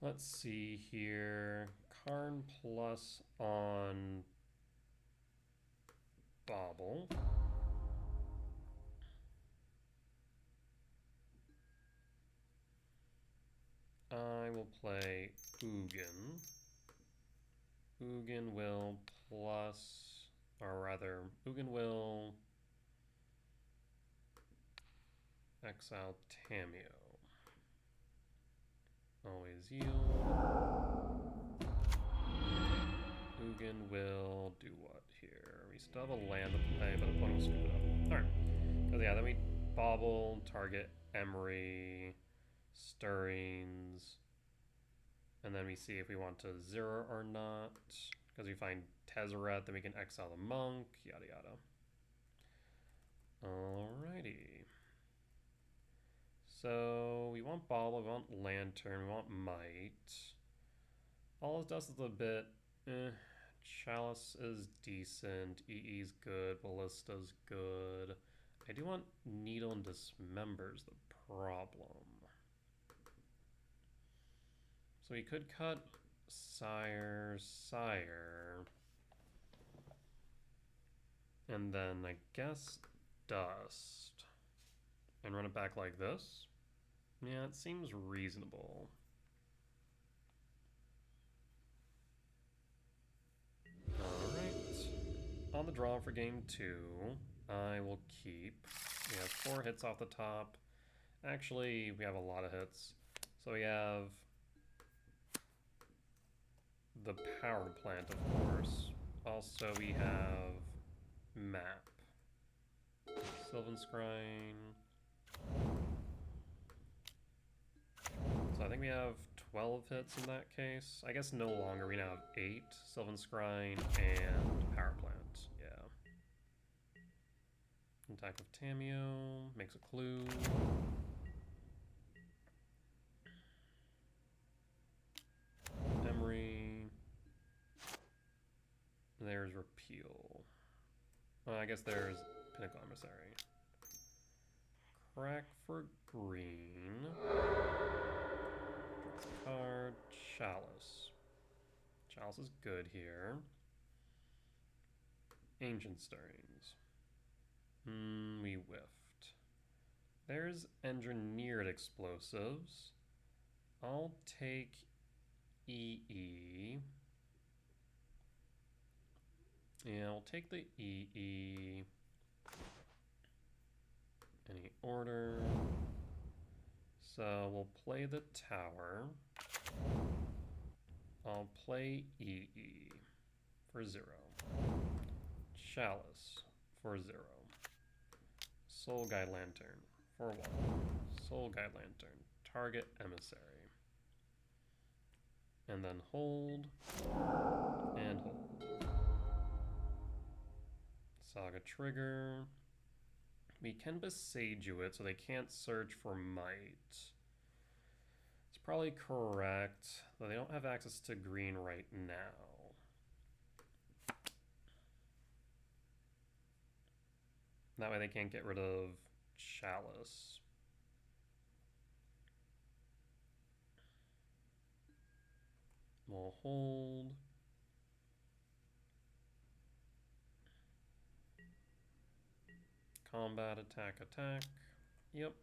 Let's see here. Karn plus on Bobble. I will play Ugin. Ugin will plus, or rather, Ugin will exile Tamio. Always yield. Ugin will do what here? We still have a land to play, but opponent will scoop it up. Alright. Because yeah, then we bobble, target Emery, Stirrings, and then we see if we want to zero or not. Because we find Tezzeret, then we can exile the monk, yada yada. Alrighty. So we want bobble, we want lantern, we want might. All this does is a bit Chalice is decent, EE's good, Ballista's good. I do want Needle and Dismember's the problem. So we could cut Sire, and then I guess Dust, and run it back like this. Yeah, it seems reasonable. Alright. On the draw for game 2, I will keep. We have 4 hits off the top. Actually, we have a lot of hits. So we have the power plant, of course. Also, we have map. Sylvan Scrying. So I think we have 12 hits in that case. I guess no longer. We now have 8. Sylvan Scrying and power plant. Yeah. Attack of Tamio. Makes a clue. Emery. There's Repeal. I guess there's Pinnacle Emissary. Crack for green. Card. Chalice. Chalice is good here. Ancient Stirrings. We whiffed. There's Engineered Explosives. I'll take EE. Yeah, I'll take the EE. Any order. So we'll play the tower. I'll play EE for 0. Chalice for 0. Soul Guide Lantern for 1. Soul Guide Lantern. Target Emissary. And then hold. And hold. Saga Trigger. We can Besage it, so they can't search for might. It's probably correct, though they don't have access to green right now. That way they can't get rid of Chalice. We'll hold. Combat, attack, attack. Yep.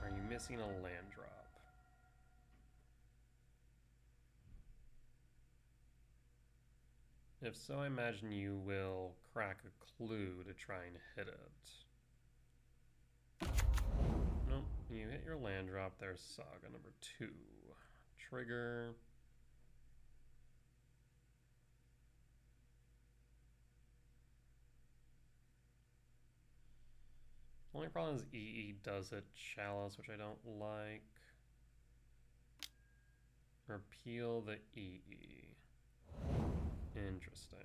Are you missing a land drop? If so, I imagine you will crack a clue to try and hit it. Nope, you hit your land drop. There's Saga number 2. Trigger. Only problem is EE does it. Chalice, which I don't like. Repeal the EE. Interesting.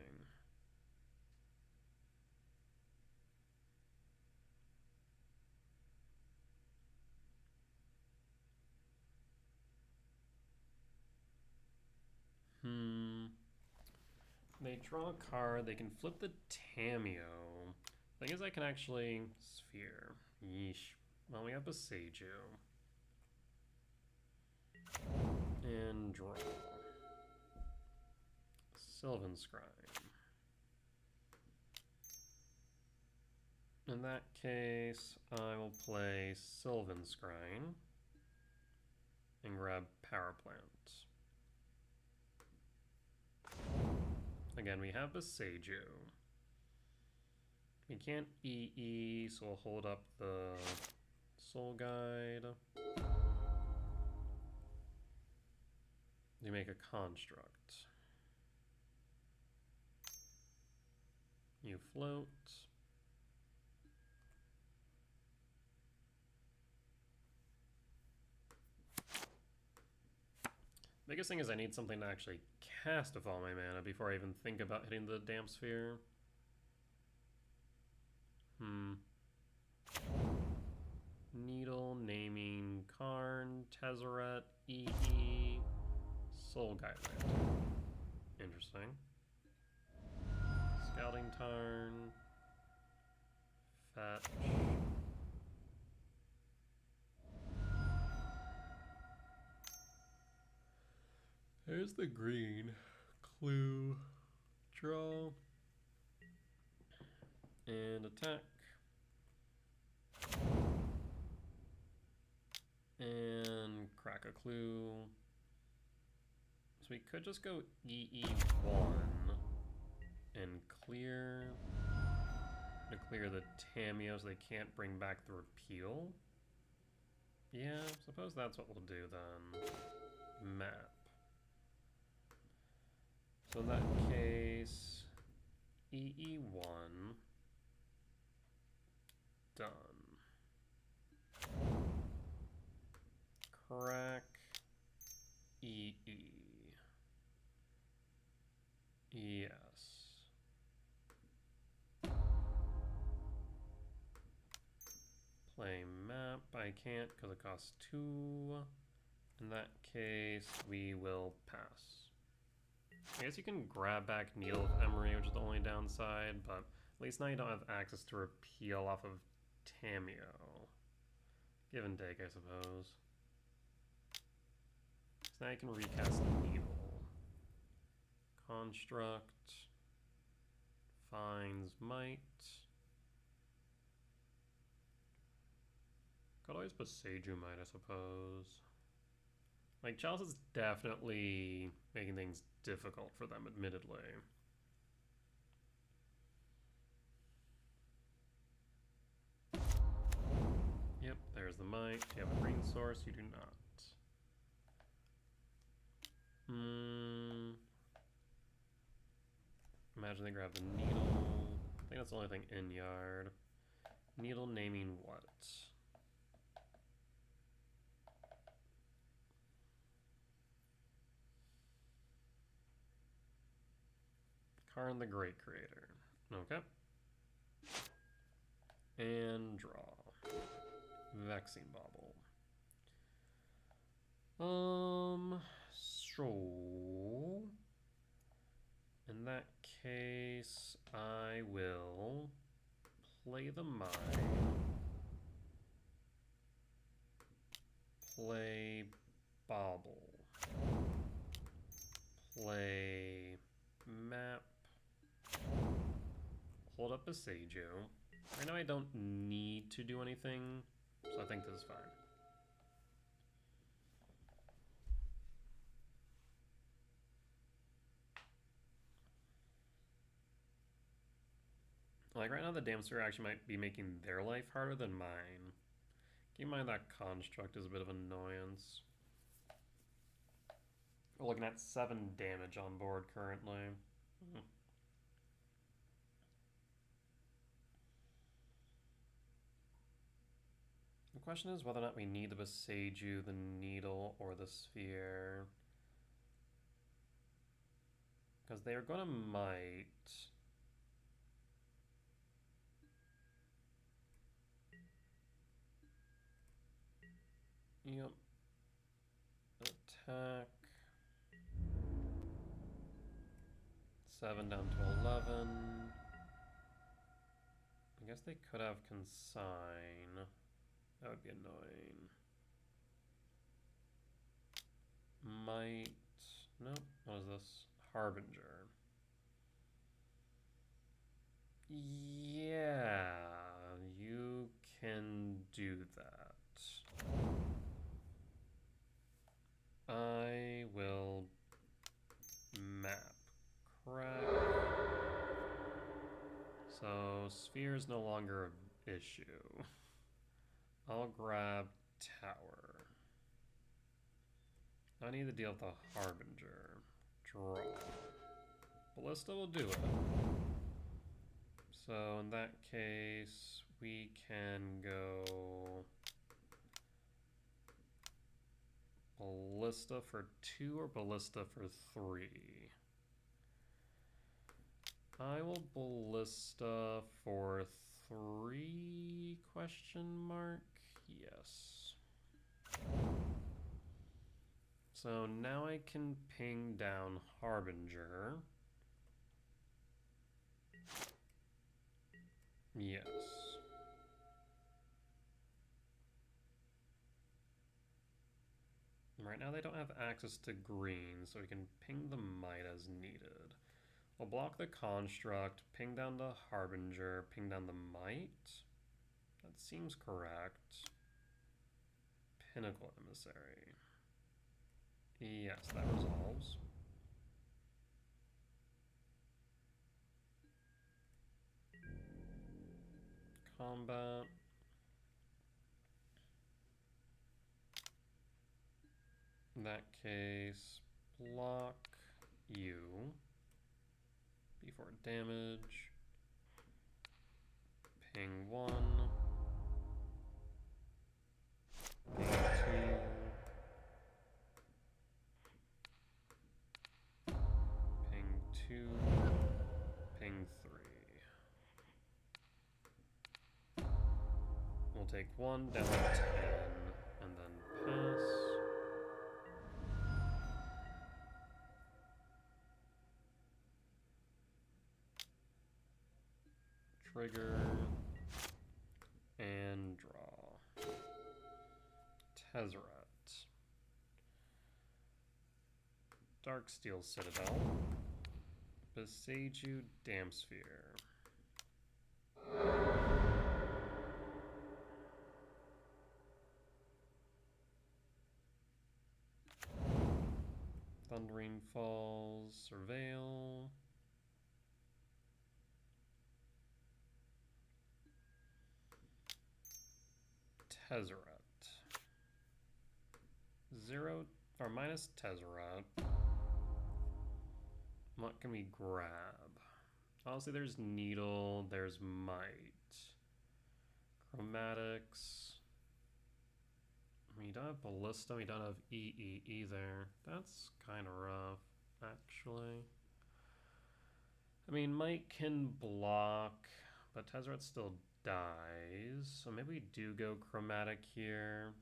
They draw a card. They can flip the Tamio. Thing is, I can actually sphere. Yeesh. Well, we have Besage. And draw. Sylvan Scrying. In that case, I will play Sylvan Scrying and grab Power Plant. Again, we have Basking. We can't EE, so we'll hold up the Soul Guide. You make a construct. You float. Biggest thing is I need something to actually cast with all my mana before I even think about hitting the Damp Sphere. Needle, Naming, Karn, Tezzeret, EE, Soul Guide. Interesting. Scouting Tarn, Fetch. There's the green. Clue. Draw. And attack. And crack a clue. So we could just go EE1 and clear to clear the Tamiyo so they can't bring back the repeal. Yeah, suppose that's what we'll do then. Map. So in that case, EE1 done. Crack EE. Yes. Play map. I can't because it costs 2. In that case, we will pass. I guess you can grab back Needle of Emery, which is the only downside, but at least now you don't have access to repeal off of Tamiyo. Give and take, I suppose. So now you can recast Needle. Construct. Finds Might. Could always Boseiju Might, I suppose. Like, Chalice is definitely making things difficult for them, admittedly. Yep, there's the Might. You have a green source, you do not. Imagine they grab the Needle. I think that's the only thing in yard. Needle naming what? Karn the Great Creator. Okay. And draw. Vexing Bauble. So in that case, I will play the Mine. Play Bauble. Play Map. Hold up Boseiju. Right now I don't need to do anything, so I think this is fine. Like right now the Damp Sphere actually might be making their life harder than mine. Keep in mind that construct is a bit of annoyance. We're looking at 7 damage on board currently. The question is whether or not we need the Boseiju, the Needle, or the Sphere. Because they are going to Might. Yep. Attack. 7 down to 11. I guess they could have Consign. That would be annoying. Might. Nope. What is this? Harbinger. So sphere is no longer an issue. I'll grab tower. I need to deal with the Harbinger. Draw. Ballista will do it. So in that case, we can go Ballista for 2 or Ballista for 3. I will Ballista for 3 question mark? Yes. So now I can ping down Harbinger. Yes. Right now they don't have access to green, so we can ping the Might as needed. We'll block the Construct, ping down the Harbinger, ping down the Might. That seems correct. Pinnacle Emissary. Yes, that resolves. Combat. In that case, block you. Before damage. Ping 1. Ping 2. Ping 2. Ping 3. We'll take 1 down to 10 and then pass. Trigger and draw. Tezzeret. Darksteel Citadel. Beseiju Damsphere. Thundering Falls, Surveil. Tezzeret. 0 or minus Tezzeret. What can we grab? Obviously there's Needle, there's Might. Chromatics. We don't have Ballista, we don't have EE either. That's kind of rough, actually. I mean, Might can block, but Tezzeret still dies. So maybe we do go Chromatic here.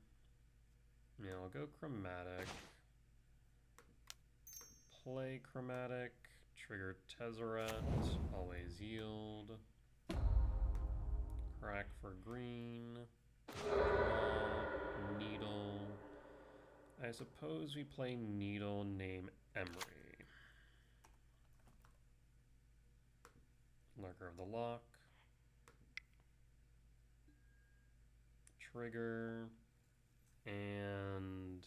Yeah, I'll go Chromatic. Play Chromatic. Trigger Tezzeret. Always yield. Crack for green. Needle. I suppose we play Needle, name Emery. Lurker of the Lock. Trigger. And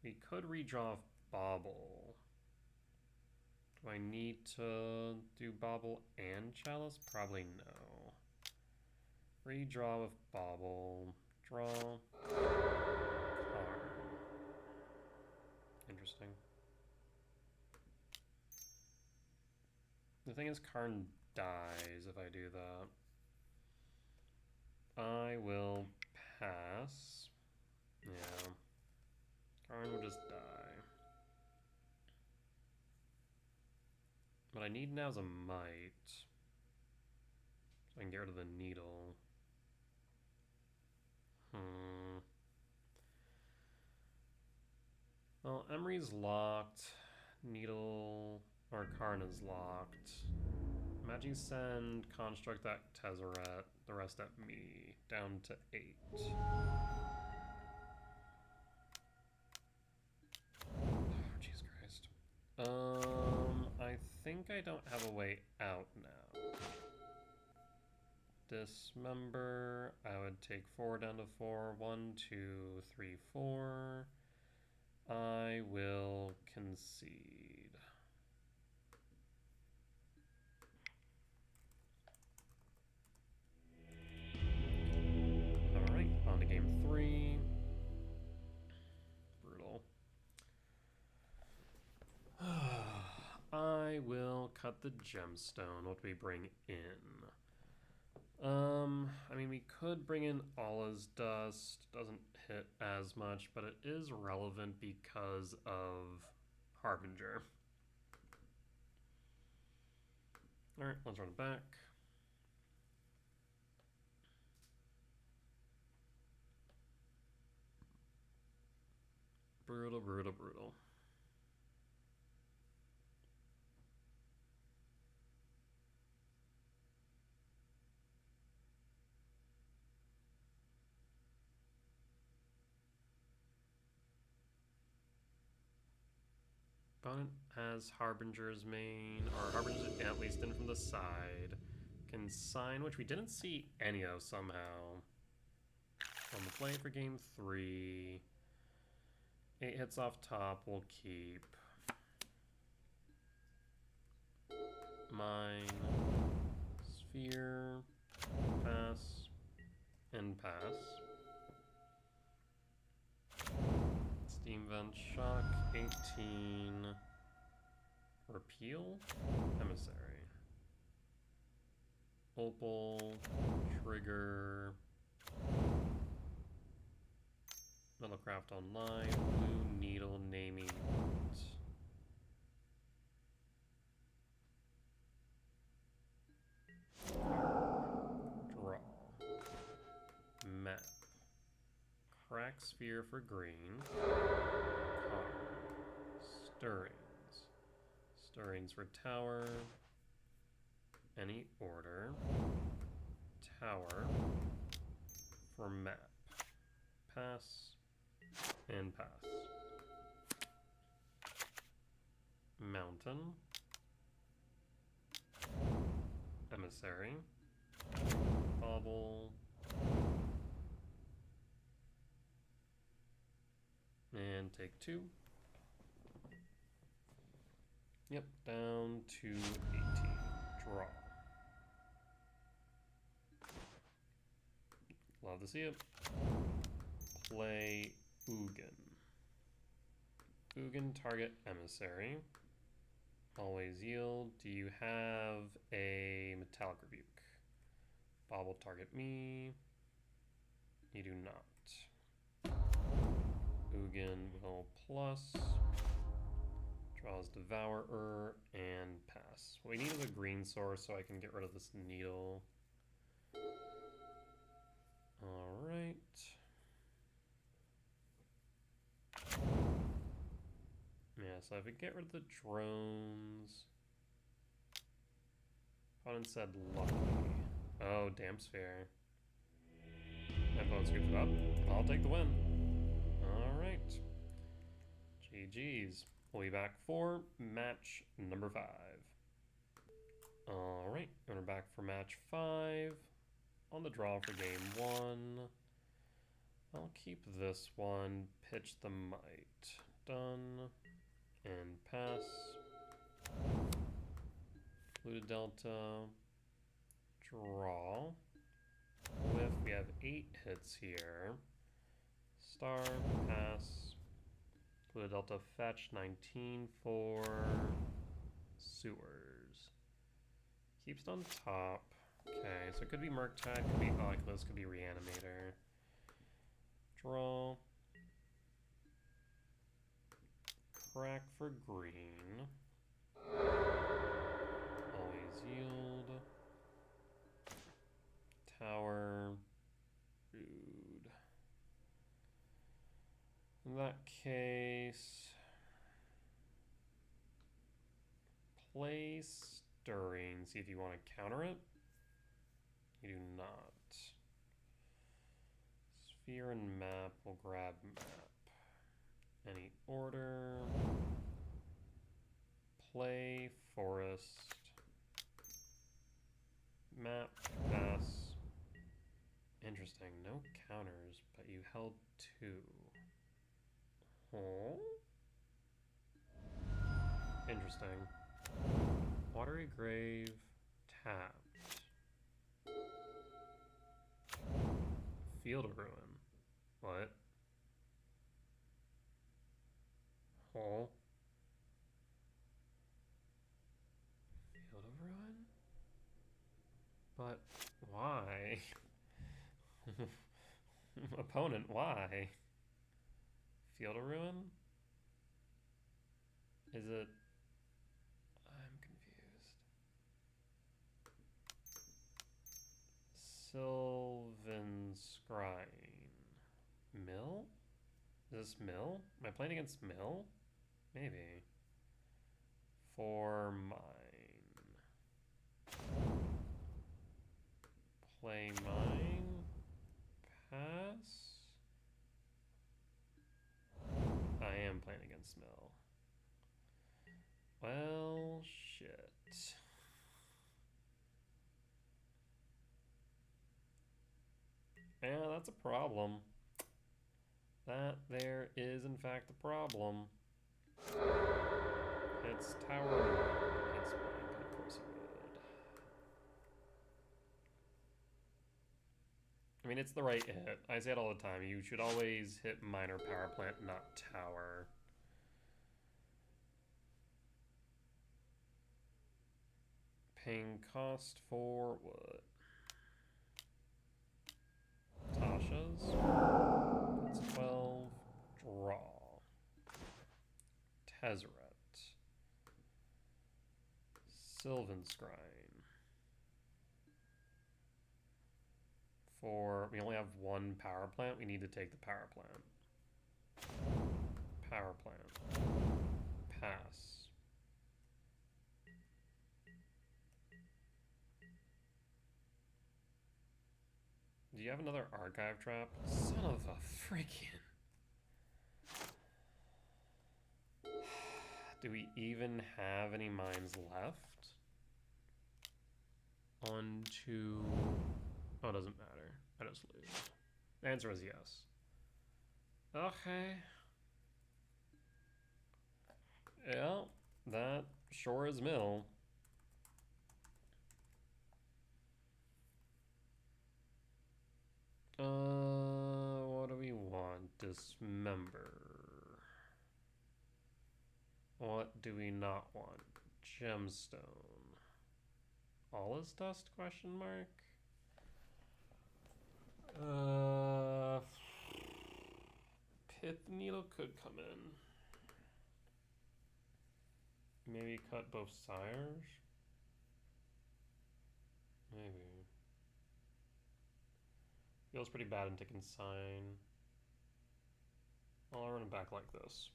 we could redraw Bauble. Do I need to do Bauble and Chalice? Probably no. Redraw with Bauble. Draw. Karn. Interesting. The thing is, Karn dies if I do that. I will pass. Yeah. Karn will just die. What I need now is a Might. So I can get rid of the Needle. Well, Emery's locked. Needle or Karn is locked. Magic Send, Construct that Tezzeret, the rest at me. Down to 8. Jesus Christ. I think I don't have a way out now. Dismember. I would take 4 down to 4. 1, 2, 3, 4. I will concede. got the gemstone. What do we bring in? I mean, we could bring in Allah's Dust. Doesn't hit as much, but it is relevant because of Harbinger. Alright, let's run it back. Brutal, brutal, brutal. Opponent has Harbinger's main, or Harbinger's at least in from the side. Can sign, which we didn't see any of somehow. On the play for game 3. 8 hits off top, we'll keep. Mine. Sphere. Pass. And pass. Steam Vent Shock. 18. Repeal. Emissary. Opal. Trigger. Metalcraft Online. Blue Needle Naming. Draw. Map. Crack Sphere for green. Card. Stirrings. Stirrings for tower. Any order. Tower. For map. Pass. And pass. Mountain. Emissary. Bauble. And take 2. Yep, down to 18. Draw. Love to see it. Play Ugin. Ugin, target Emissary. Always yield. Do you have a Metallic Rebuke? Bauble, target me. You do not. Ugin will plus. Draws Devourer and pass. What we need is a green source so I can get rid of this needle. Alright. Yeah, so if we get rid of the drones. Opponent said lucky. Oh, Damp Sphere. My opponent scoops it up. I'll take the win. Alright. GG's. We'll be back for match number 5. Alright, we're back for match 5. On the draw for game 1. I'll keep this one. Pitch the Might. Done. And pass. Fluted Delta. Draw. Whiff. We have 8 hits here. Star. Pass. Fluted Delta. Fetch. 19 for Sewers. Keeps it on top. Okay, so it could be Murktide, could be Oculus, could be Reanimator. Draw. Crack for green. Always yield. Tower. Rude. In that case, play Stirring. See if you want to counter it. You do not. Sphere and map. We'll grab map. Any order. Play forest. Map. Pass. Interesting. No counters, but you held 2. Oh. Interesting. Watery Grave. Tapped. Field of Ruin. What? Oh. But why? Opponent, why? Field of Ruin? Is it? I'm confused. Sylvan Scrying. Mill? Is this Mill? Am I playing against Mill? Maybe. For mine. Play mine. Pass. I am playing against Mill. Well, shit. Yeah, that's a problem. That there is, in fact, a problem. It's tower. It's blank, of course it would. I mean, it's the right hit. I say it all the time. You should always hit minor power plant, not tower. Paying cost for what? Tasha's. That's 12. Draw. Tezzeret. Sylvan Scrying. For, we only have one power plant, we need to take the power plant. Power plant. Pass. Do you have another archive trap? Son of a freaking... Do we even have any mines left? On to... Oh, it doesn't matter. I just lose. The answer is yes. Okay. Yeah, that sure is Mill. What do we want? Dismember. What do we not want? Gemstone. All is dust? Question mark. Pith Needle could come in. Maybe cut both sires? Maybe. Feels pretty bad in taking sign. I'll run it back like this.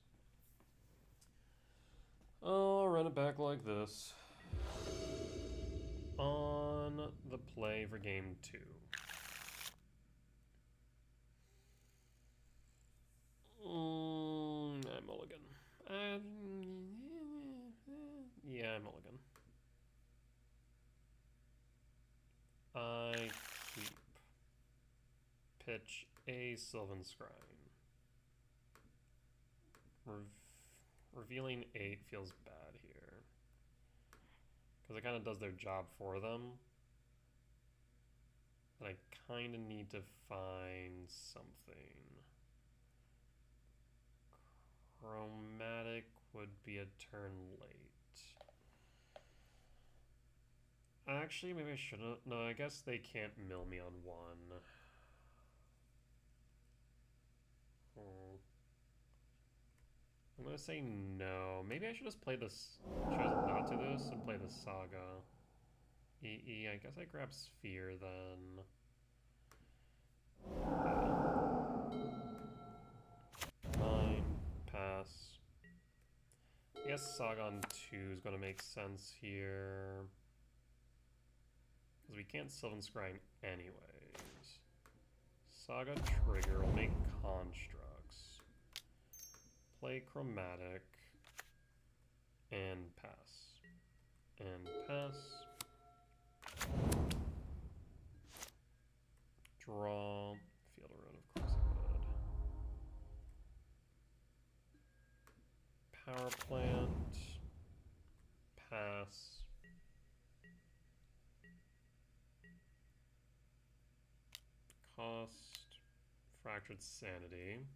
I'll run it back like this. On the play for game 2. I'm mulligan. Yeah, I'm mulligan. I keep. Pitch a Sylvan Scrying. Revealing 8 feels bad here. Because it kind of does their job for them. But I kind of need to find something. Chromatic would be a turn late. Actually, maybe I shouldn't. No, I guess they can't mill me on 1. I'm gonna say no. Maybe I should just play this. Choose not to this and play the Saga. EE, I guess I grab Sphere then. Mine, pass. I guess Saga on 2 is gonna make sense here. Because we can't Sylvan Scrying anyways. Saga trigger will make constructs. Play Chromatic. And pass. And pass. Draw. Field of Ruin, of course I would. Power plant. Pass. Cost. Fractured Sanity.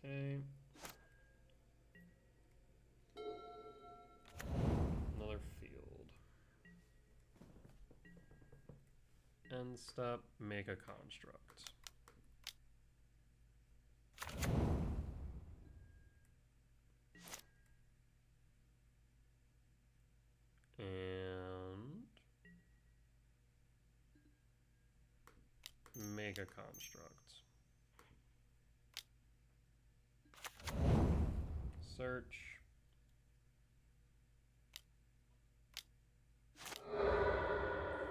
Okay. End step, make a construct. And make a construct. Search.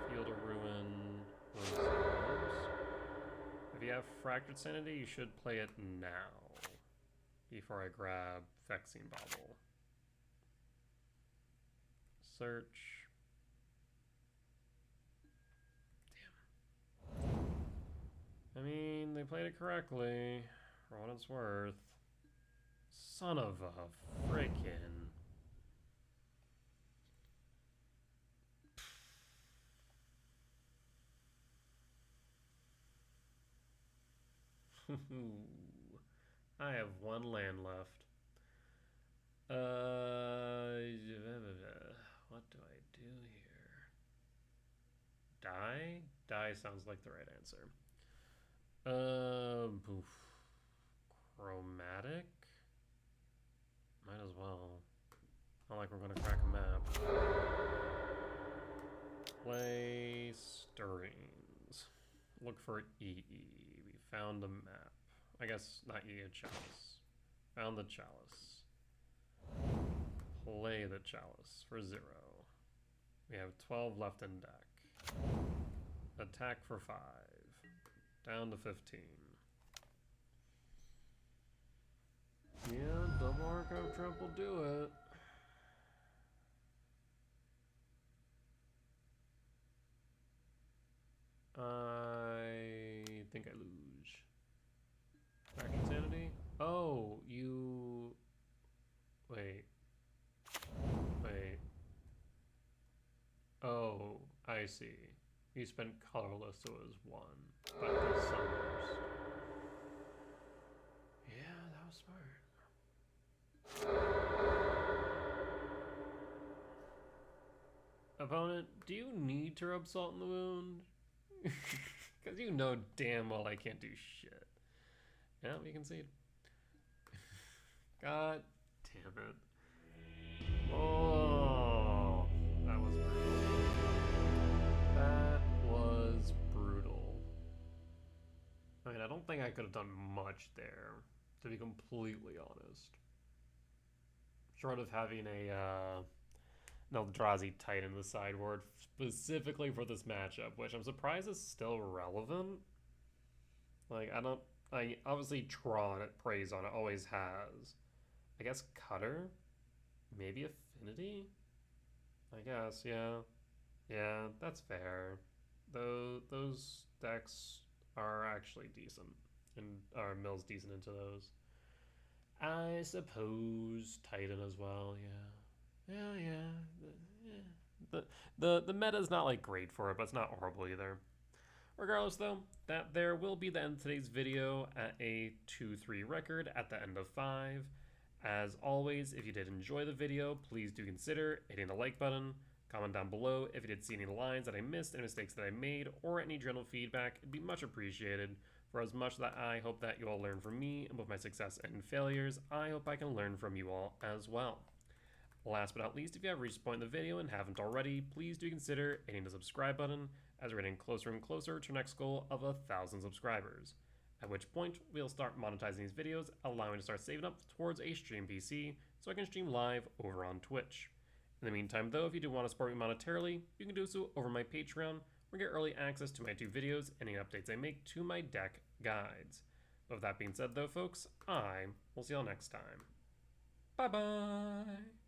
Field of Ruin. If you have Fractured Sanity, you should play it now. Before I grab Vexing Bauble. Search. Damn. I mean, they played it correctly, for what it's worth. Son of a frickin'. I have one land left. What do I do here? Die? Die sounds like the right answer. Chromatic? Might as well. Not like we're gonna crack a map. Play Stirrings. Look for EE. We found a map. I guess not EE, a chalice. Found the chalice. Play the chalice for 0. We have 12 left in deck. Attack for 5. Down to 15. Yeah, double Archive Trump will do it. I think I lose. Fractured Sanity? Oh, you... Wait. Oh, I see. You spent colorless, so it was 1. But the sunburst. Yeah, that was smart. Opponent, do you need to rub salt in the wound? Because you know damn well I can't do shit. Yeah, we concede. God damn it. Oh, that was brutal. That was brutal. I mean, I don't think I could have done much there, to be completely honest. Short of having an Eldrazi Titan in the sideboard specifically for this matchup, which I'm surprised is still relevant. Like, obviously Tron it preys on, it always has. I guess Cutter? Maybe Affinity? I guess, yeah. Yeah, that's fair. Those decks are actually decent. And our Mill's decent into those. I suppose Titan as well, yeah. Yeah. The meta's not like great for it, but it's not horrible either. Regardless though, that there will be the end of today's video at a 2-3 record at the end of 5. As always, if you did enjoy the video, please do consider hitting the like button. Comment down below if you did see any lines that I missed, any mistakes that I made, or any general feedback. It'd be much appreciated. For as much that I hope that you all learn from me and both my success and failures, I hope I can learn from you all as well. Last but not least, if you have reached this point in the video and haven't already, please do consider hitting the subscribe button, as we're getting closer and closer to our next goal of 1,000 subscribers. At which point, we'll start monetizing these videos, allowing me to start saving up towards a stream PC, so I can stream live over on Twitch. In the meantime though, if you do want to support me monetarily, you can do so over my Patreon, where you get early access to my 2 videos and any updates I make to my deck guides. But with that being said though folks, I will see y'all next time. Bye bye!